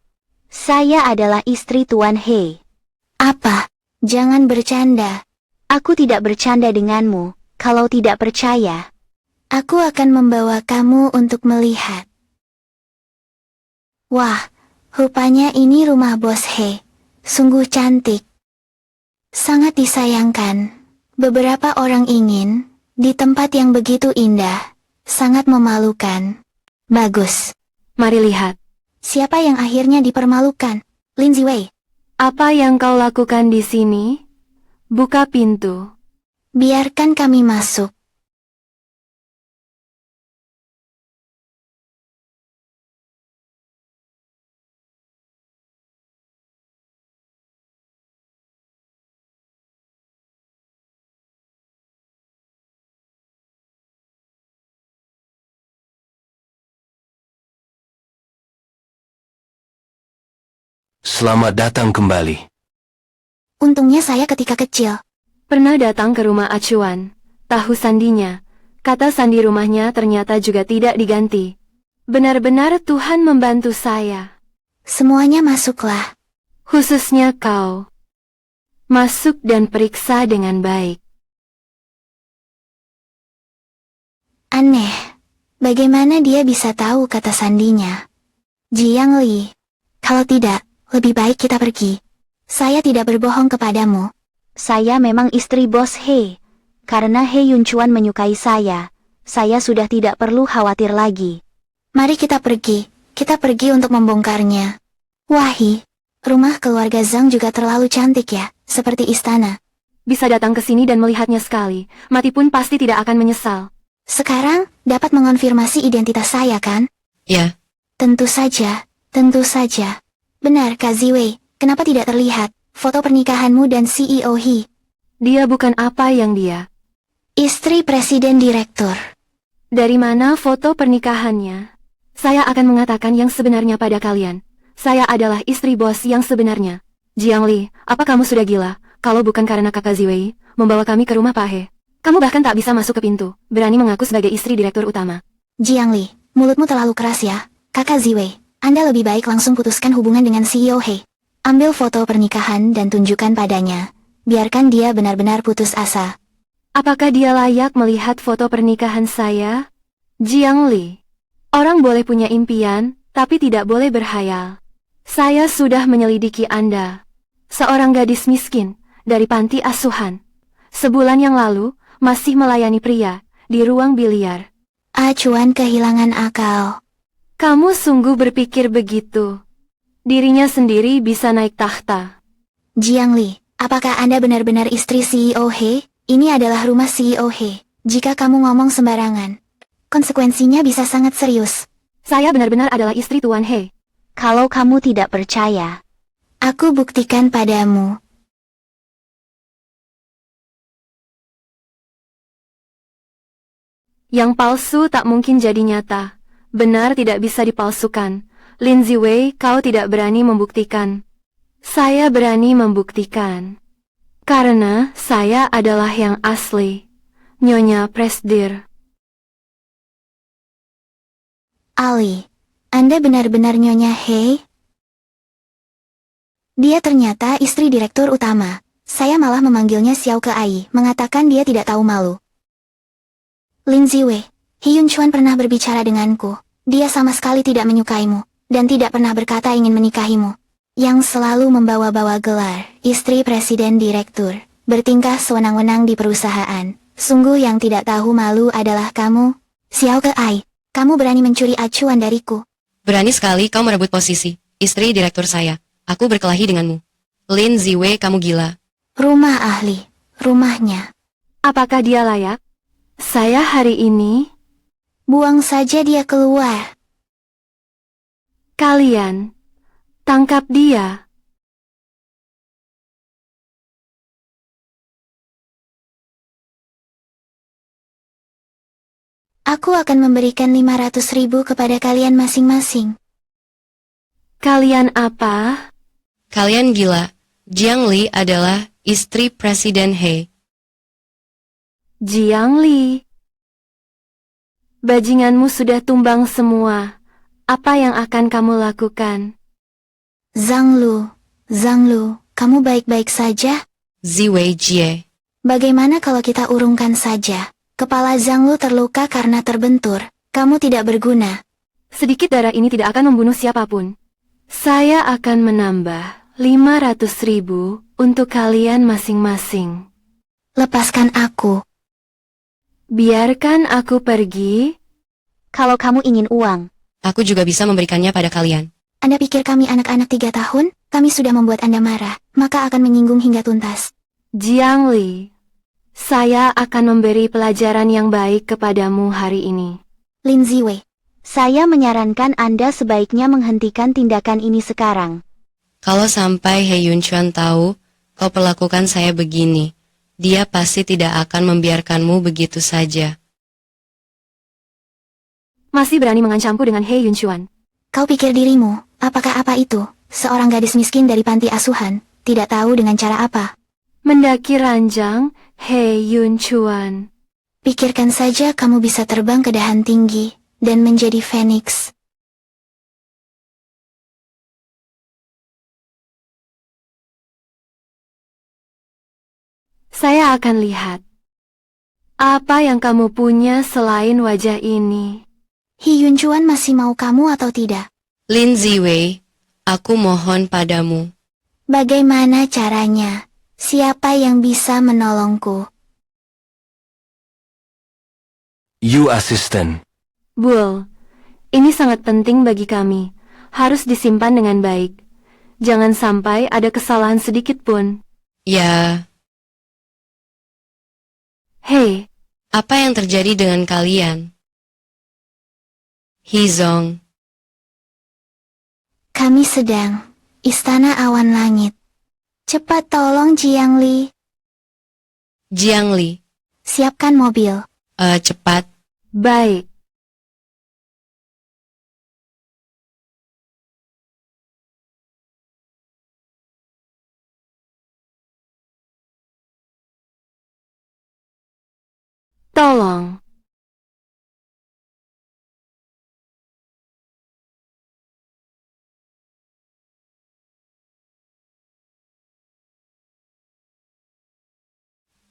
Saya adalah istri Tuan He. Apa? Jangan bercanda. Aku tidak bercanda denganmu, kalau tidak percaya. Aku akan membawa kamu untuk melihat. Wah, rupanya ini rumah bos He. Sungguh cantik. Sangat disayangkan. Beberapa orang ingin, di tempat yang begitu indah, sangat memalukan. Bagus. Mari lihat. Siapa yang akhirnya dipermalukan? Lin Ziwei. Apa yang kau lakukan di sini? Buka pintu. Biarkan kami masuk. Selamat datang kembali. Untungnya saya ketika kecil. Pernah datang ke rumah acuan. Tahu sandinya. Kata sandi rumahnya ternyata juga tidak diganti. Benar-benar Tuhan membantu saya. Semuanya masuklah. Khususnya kau. Masuk dan periksa dengan baik. Aneh. Bagaimana dia bisa tahu kata sandinya? Jiang Li. Kalau tidak, lebih baik kita pergi. Saya tidak berbohong kepadamu. Saya memang istri bos He. Karena He Yunchuan menyukai saya sudah tidak perlu khawatir lagi. Mari kita pergi. Kita pergi untuk membongkarnya. Wahi, rumah keluarga Zhang juga terlalu cantik ya, seperti istana. Bisa datang ke sini dan melihatnya sekali. Mati pun pasti tidak akan menyesal. Sekarang, dapat mengonfirmasi identitas saya kan? Ya, Tentu saja, tentu saja. Benar Kak Ziwei, kenapa tidak terlihat foto pernikahanmu dan CEO He? Dia bukan apa yang dia. Istri Presiden Direktur. Dari mana foto pernikahannya? Saya akan mengatakan yang sebenarnya pada kalian. Saya adalah istri bos yang sebenarnya. Jiang Li, apa kamu sudah gila? Kalau bukan karena kakak Ziwei, membawa kami ke rumah Pak He. Kamu bahkan tak bisa masuk ke pintu, berani mengaku sebagai istri direktur utama. Jiang Li, mulutmu terlalu keras ya, kakak Ziwei. Anda lebih baik langsung putuskan hubungan dengan CEO He. Ambil foto pernikahan dan tunjukkan padanya. Biarkan dia benar-benar putus asa. Apakah dia layak melihat foto pernikahan saya? Jiang Li. Orang boleh punya impian, tapi tidak boleh berhayal. Saya sudah menyelidiki Anda. Seorang gadis miskin, dari panti asuhan. Sebulan yang lalu, masih melayani pria, di ruang biliar. Acuan kehilangan akal. Kamu sungguh berpikir begitu? Dirinya sendiri bisa naik tahta. Jiang Li, apakah Anda benar-benar istri CEO He? Ini adalah rumah CEO He. Jika kamu ngomong sembarangan, konsekuensinya bisa sangat serius. Saya benar-benar adalah istri Tuan He. Kalau kamu tidak percaya, Aku buktikan padamu. Yang palsu tak mungkin jadi nyata. Benar tidak bisa dipalsukan. Lin Ziwei, kau tidak berani membuktikan. Saya berani membuktikan. Karena saya adalah yang asli. Nyonya Presdir. Ali, Anda benar-benar Nyonya He? Dia ternyata istri direktur utama. Saya malah memanggilnya Xiao Keai, mengatakan dia tidak tahu malu. Lin Ziwei, Hyun Chuan pernah berbicara denganku. Dia sama sekali tidak menyukaimu, dan tidak pernah berkata ingin menikahimu. Yang selalu membawa-bawa gelar, istri presiden direktur, bertingkah sewenang-wenang di perusahaan. Sungguh yang tidak tahu malu adalah kamu, Xiao Keai. Kamu berani mencuri acuan dariku. Berani sekali kau merebut posisi istri direktur saya. Aku berkelahi denganmu. Lin Ziwei, kamu gila. Rumah ahli. Rumahnya. Apakah dia layak? Saya hari ini, Buang saja dia keluar. kalian, tangkap dia. Aku akan memberikan 500.000 kepada kalian masing-masing. Kalian apa? Kalian gila. Jiang Li adalah istri Presiden He. Jiang Li. Bajinganmu sudah tumbang semua. Apa yang akan kamu lakukan? Zhang Lu, kamu baik-baik saja? Ziwei Jie. Bagaimana kalau kita urungkan saja? Kepala Zhang Lu terluka karena terbentur. Kamu tidak berguna. Sedikit darah ini tidak akan membunuh siapapun. Saya akan menambah 500.000 untuk kalian masing-masing. Lepaskan aku. Biarkan aku pergi. Kalau kamu ingin uang, Aku juga bisa memberikannya pada kalian. Anda pikir kami anak-anak 3 tahun? Kami sudah membuat Anda marah, maka akan menyinggung hingga tuntas. Jiang Li, saya akan memberi pelajaran yang baik kepadamu hari ini. Lin Ziwei, saya menyarankan Anda sebaiknya menghentikan tindakan ini sekarang. Kalau sampai He Yunchuan tahu kau perlakukan saya begini, dia pasti tidak akan membiarkanmu begitu saja. Masih berani mengancamku dengan He Yunchuan. kau pikir dirimu, apakah apa itu? Seorang gadis miskin dari panti asuhan, tidak tahu dengan cara apa. Mendaki ranjang, He Yunchuan. Pikirkan saja kamu bisa terbang ke dahan tinggi, dan menjadi Phoenix. Saya akan lihat. Apa yang kamu punya selain wajah ini? He Yunchuan masih mau kamu atau tidak? Lin Ziwei, aku mohon padamu. Bagaimana caranya? Siapa yang bisa menolongku? You assistant. Bull, ini sangat penting bagi kami. Harus disimpan dengan baik. Jangan sampai ada kesalahan sedikit pun. Ya, Hei, apa yang terjadi dengan kalian? Hizong, Kami sedang Istana Awan Langit. Cepat tolong Jiang Li, Jiang Li, siapkan mobil. cepat. baik. Tolong.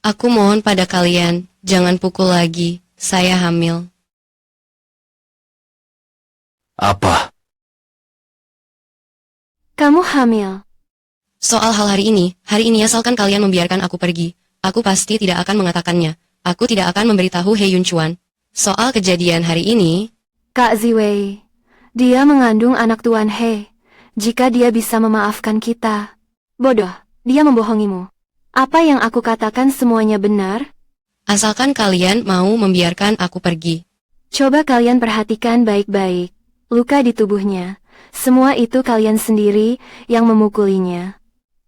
Aku mohon pada kalian, jangan pukul lagi. Saya hamil. Apa? Kamu hamil. Soal hal hari ini asalkan kalian membiarkan aku pergi, aku pasti tidak akan mengatakannya. Aku tidak akan memberitahu He Yunchuan. Soal kejadian hari ini, Kak Ziwei, dia mengandung anak Tuan He. Jika dia bisa memaafkan kita. Bodoh, dia membohongimu. Apa yang aku katakan semuanya benar? asalkan kalian mau membiarkan aku pergi. Coba kalian perhatikan baik-baik. Luka di tubuhnya. Semua itu kalian sendiri yang memukulinya.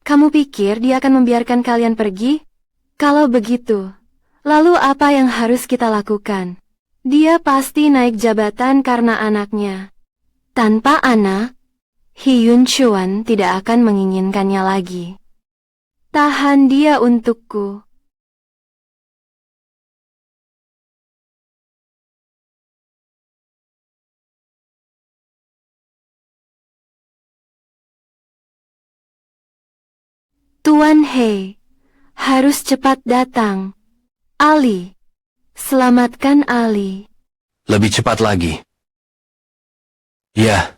Kamu pikir dia akan membiarkan kalian pergi? Kalau begitu, lalu apa yang harus kita lakukan? Dia pasti naik jabatan karena anaknya. Tanpa anak, He Yunchuan tidak akan menginginkannya lagi. Tahan dia untukku. Tuan He, harus cepat datang. Ali, selamatkan Ali. Lebih cepat lagi. Ya.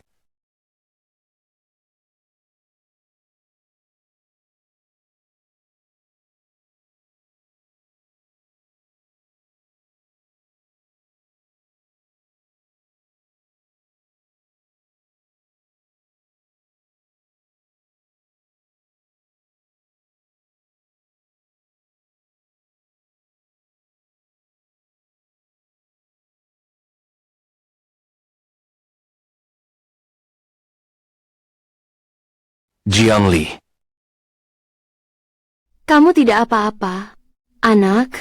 Jiang Li. Kamu tidak apa-apa, anak.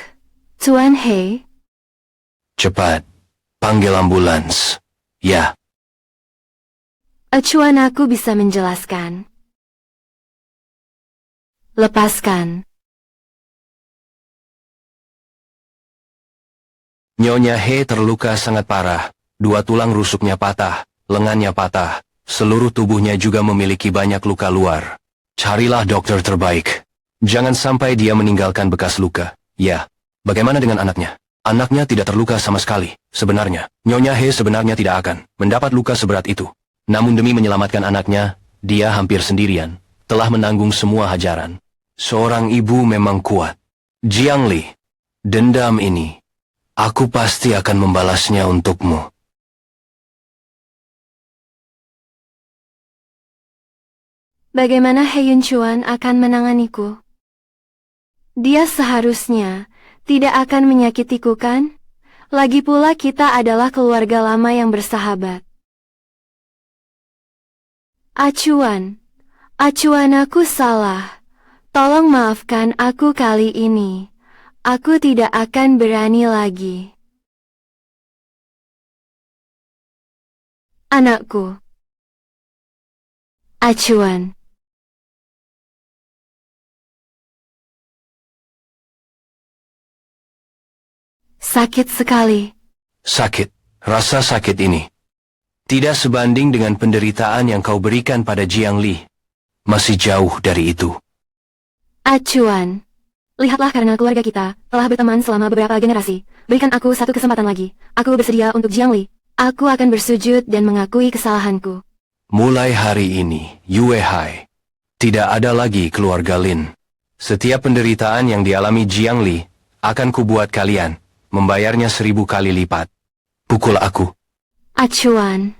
Tuan He. Cepat, panggil ambulans. Ya, Acuan aku bisa menjelaskan. Lepaskan. Nyonya He terluka sangat parah. 2 tulang rusuknya patah, lengannya patah. Seluruh tubuhnya juga memiliki banyak luka luar. Carilah dokter terbaik. Jangan sampai dia meninggalkan bekas luka. Ya, bagaimana dengan anaknya? Anaknya tidak terluka sama sekali. Sebenarnya, Nyonya He sebenarnya tidak akan mendapat luka seberat itu. Namun demi menyelamatkan anaknya, dia hampir sendirian, telah menanggung semua hajaran. Seorang ibu memang kuat. Jiang Li, dendam ini, aku pasti akan membalasnya untukmu. Bagaimana He Yunchuan akan menanganiku? Dia seharusnya tidak akan menyakitiku kan? Lagi pula kita adalah keluarga lama yang bersahabat. Acuan aku salah. Tolong maafkan aku kali ini. Aku tidak akan berani lagi. Anakku. Acuan. Sakit sekali. Sakit, rasa sakit ini tidak sebanding dengan penderitaan yang kau berikan pada Jiang Li. Masih jauh dari itu. Acuan. Lihatlah karena keluarga kita telah berteman selama beberapa generasi. Berikan aku satu kesempatan lagi. Aku bersedia untuk Jiang Li. Aku akan bersujud dan mengakui kesalahanku. Mulai hari ini, Yue Hai, tidak ada lagi keluarga Lin. Setiap penderitaan yang dialami Jiang Li akan kubuat kalian membayarnya 1000 kali lipat. Pukul aku. Acuan.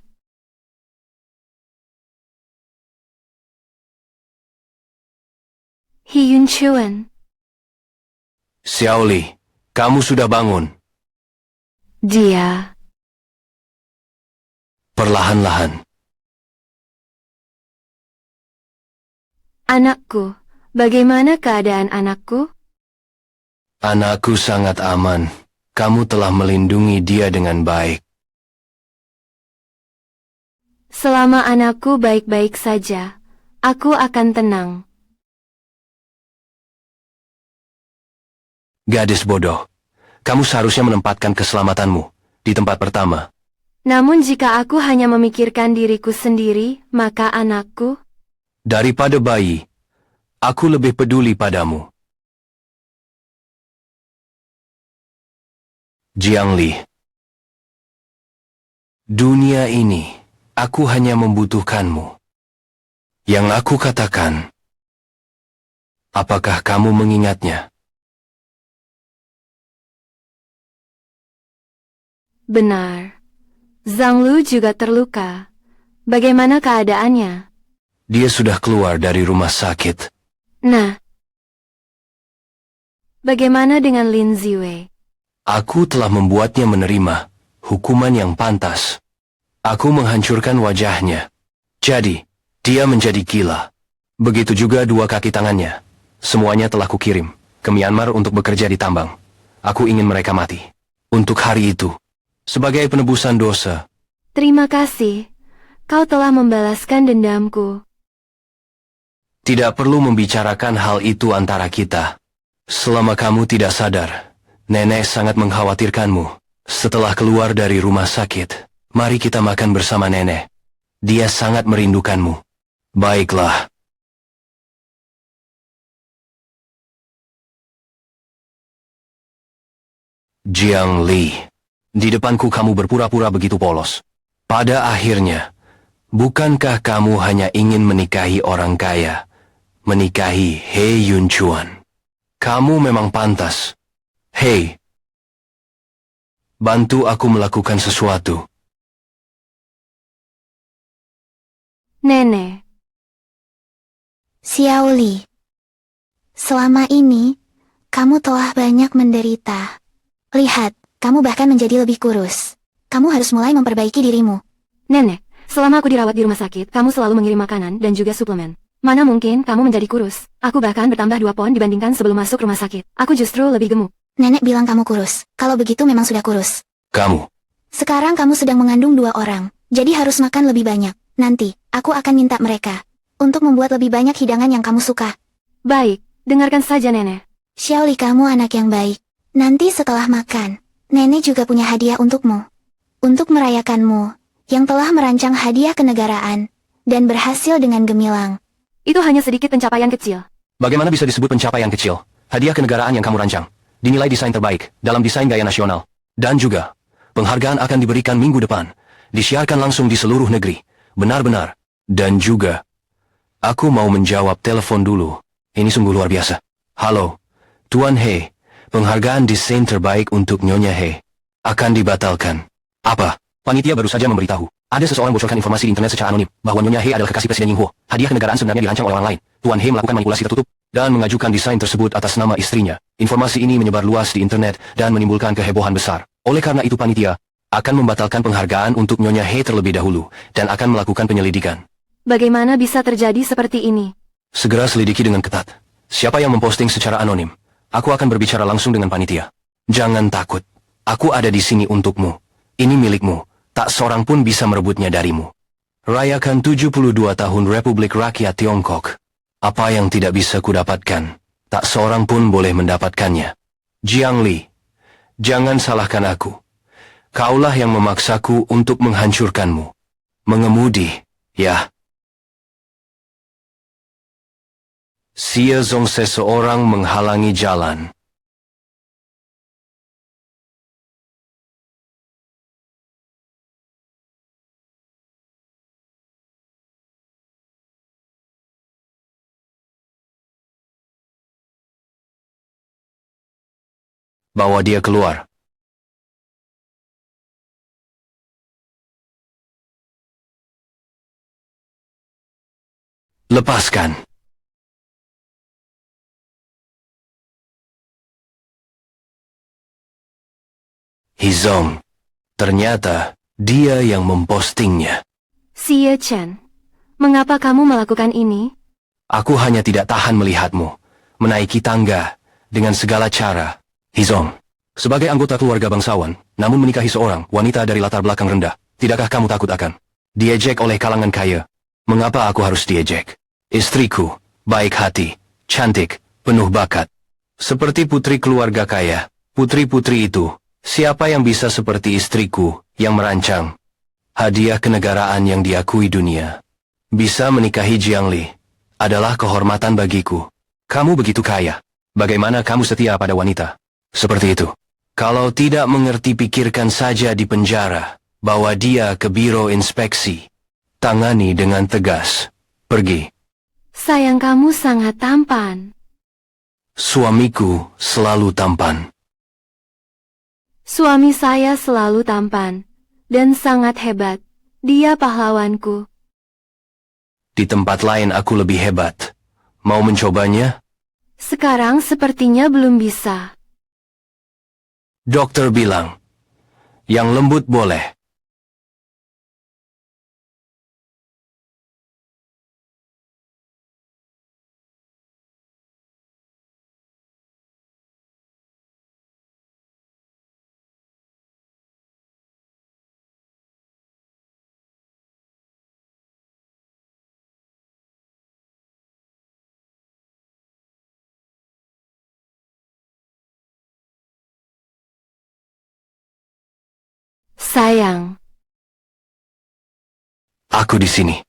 Hiyun Chuan. Xiao Li, kamu sudah bangun. Dia. Perlahan-lahan. Anakku. Bagaimana keadaan anakku? Anakku sangat aman. Kamu telah melindungi dia dengan baik. Selama anakku baik-baik saja, aku akan tenang. Gadis bodoh. Kamu seharusnya menempatkan keselamatanmu di tempat pertama. Namun jika aku hanya memikirkan diriku sendiri, maka anakku... Daripada bayi, aku lebih peduli padamu. Jiang Li. Dunia ini, aku hanya membutuhkanmu. Yang aku katakan, apakah kamu mengingatnya? Benar. Zhang Lu juga terluka. Bagaimana keadaannya? Dia sudah keluar dari rumah sakit. Nah. Bagaimana dengan Lin Ziwei? Aku telah membuatnya menerima hukuman yang pantas. Aku menghancurkan wajahnya. Jadi, dia menjadi gila. Begitu juga 2 kaki tangannya. Semuanya telah kukirim ke Myanmar untuk bekerja di tambang. Aku ingin mereka mati. Untuk hari itu, sebagai penebusan dosa. Terima kasih. Kau telah membalaskan dendamku. Tidak perlu membicarakan hal itu antara kita. Selama kamu tidak sadar, Nenek sangat mengkhawatirkanmu. Setelah keluar dari rumah sakit, mari kita makan bersama Nenek. Dia sangat merindukanmu. Baiklah. Jiang Li, di depanku kamu berpura-pura begitu polos. Pada akhirnya, bukankah kamu hanya ingin menikahi orang kaya? Menikahi He Yunchuan. Kamu memang pantas. Hei, bantu aku melakukan sesuatu. Nenek. Xiao Li. Selama ini, kamu telah banyak menderita. Lihat, kamu bahkan menjadi lebih kurus. Kamu harus mulai memperbaiki dirimu. Nenek, selama aku dirawat di rumah sakit, kamu selalu mengirim makanan dan juga suplemen. Mana mungkin kamu menjadi kurus? Aku bahkan bertambah 2 pon dibandingkan sebelum masuk rumah sakit. Aku justru lebih gemuk. Nenek bilang kamu kurus. Kalau begitu memang sudah kurus. Kamu. Sekarang kamu sedang mengandung 2 orang, jadi harus makan lebih banyak. Nanti, aku akan minta mereka untuk membuat lebih banyak hidangan yang kamu suka. Baik, dengarkan saja nenek. Xiaoli, kamu anak yang baik. Nanti setelah makan, nenek juga punya hadiah untukmu. Untuk merayakanmu, yang telah merancang hadiah kenegaraan, dan berhasil dengan gemilang. Itu hanya sedikit pencapaian kecil. Bagaimana bisa disebut pencapaian kecil? Hadiah kenegaraan yang kamu rancang dinilai desain terbaik dalam desain gaya nasional. Dan juga, penghargaan akan diberikan minggu depan. Disiarkan langsung di seluruh negeri. Benar-benar. Dan juga, aku mau menjawab telepon dulu. Ini sungguh luar biasa. Halo, Tuan He. Penghargaan desain terbaik untuk Nyonya He akan dibatalkan. Apa? Panitia baru saja memberitahu. Ada seseorang bocorkan informasi di internet secara anonim bahwa Nyonya He adalah kekasih Presiden Ying Huo. Hadiah kenegaraan sebenarnya dirancang oleh orang lain. Tuan He melakukan manipulasi tertutup dan mengajukan desain tersebut atas nama istrinya. Informasi ini menyebar luas di internet dan menimbulkan kehebohan besar. Oleh karena itu panitia akan membatalkan penghargaan untuk Nyonya He terlebih dahulu dan akan melakukan penyelidikan. Bagaimana bisa terjadi seperti ini? Segera selidiki dengan ketat. Siapa yang memposting secara anonim? Aku akan berbicara langsung dengan panitia. Jangan takut. Aku ada di sini untukmu. Ini milikmu. Tak seorang pun bisa merebutnya darimu. Rayakan 72 tahun Republik Rakyat Tiongkok. Apa yang tidak bisa kudapatkan, tak seorang pun boleh mendapatkannya. Jiang Li, jangan salahkan aku. Kaulah yang memaksaku untuk menghancurkanmu. Mengemudi, ya. Xie Zong seseorang menghalangi jalan. Bawa dia keluar. Lepaskan. Hizong. Ternyata, dia yang mempostingnya. Xie Chen, mengapa kamu melakukan ini? Aku hanya tidak tahan melihatmu menaiki tangga dengan segala cara. Hizong, sebagai anggota keluarga bangsawan, namun menikahi seorang wanita dari latar belakang rendah, tidakkah kamu takut akan diejek oleh kalangan kaya? Mengapa aku harus diejek? Istriku, baik hati, cantik, penuh bakat. Seperti putri keluarga kaya, putri-putri itu, siapa yang bisa seperti istriku yang merancang hadiah kenegaraan yang diakui dunia? Bisa menikahi Jiang Li adalah kehormatan bagiku. Kamu begitu kaya. Bagaimana kamu setia pada wanita seperti itu? Kalau tidak mengerti, pikirkan saja di penjara. Bawa dia ke biro inspeksi. Tangani dengan tegas. Pergi. Sayang, kamu sangat tampan. Suamiku selalu tampan. Suami saya selalu tampan. Dan sangat hebat. Dia pahlawanku. Di tempat lain aku lebih hebat. Mau mencobanya? Sekarang sepertinya belum bisa. Dokter bilang, yang lembut boleh. Sayang. Aku di sini.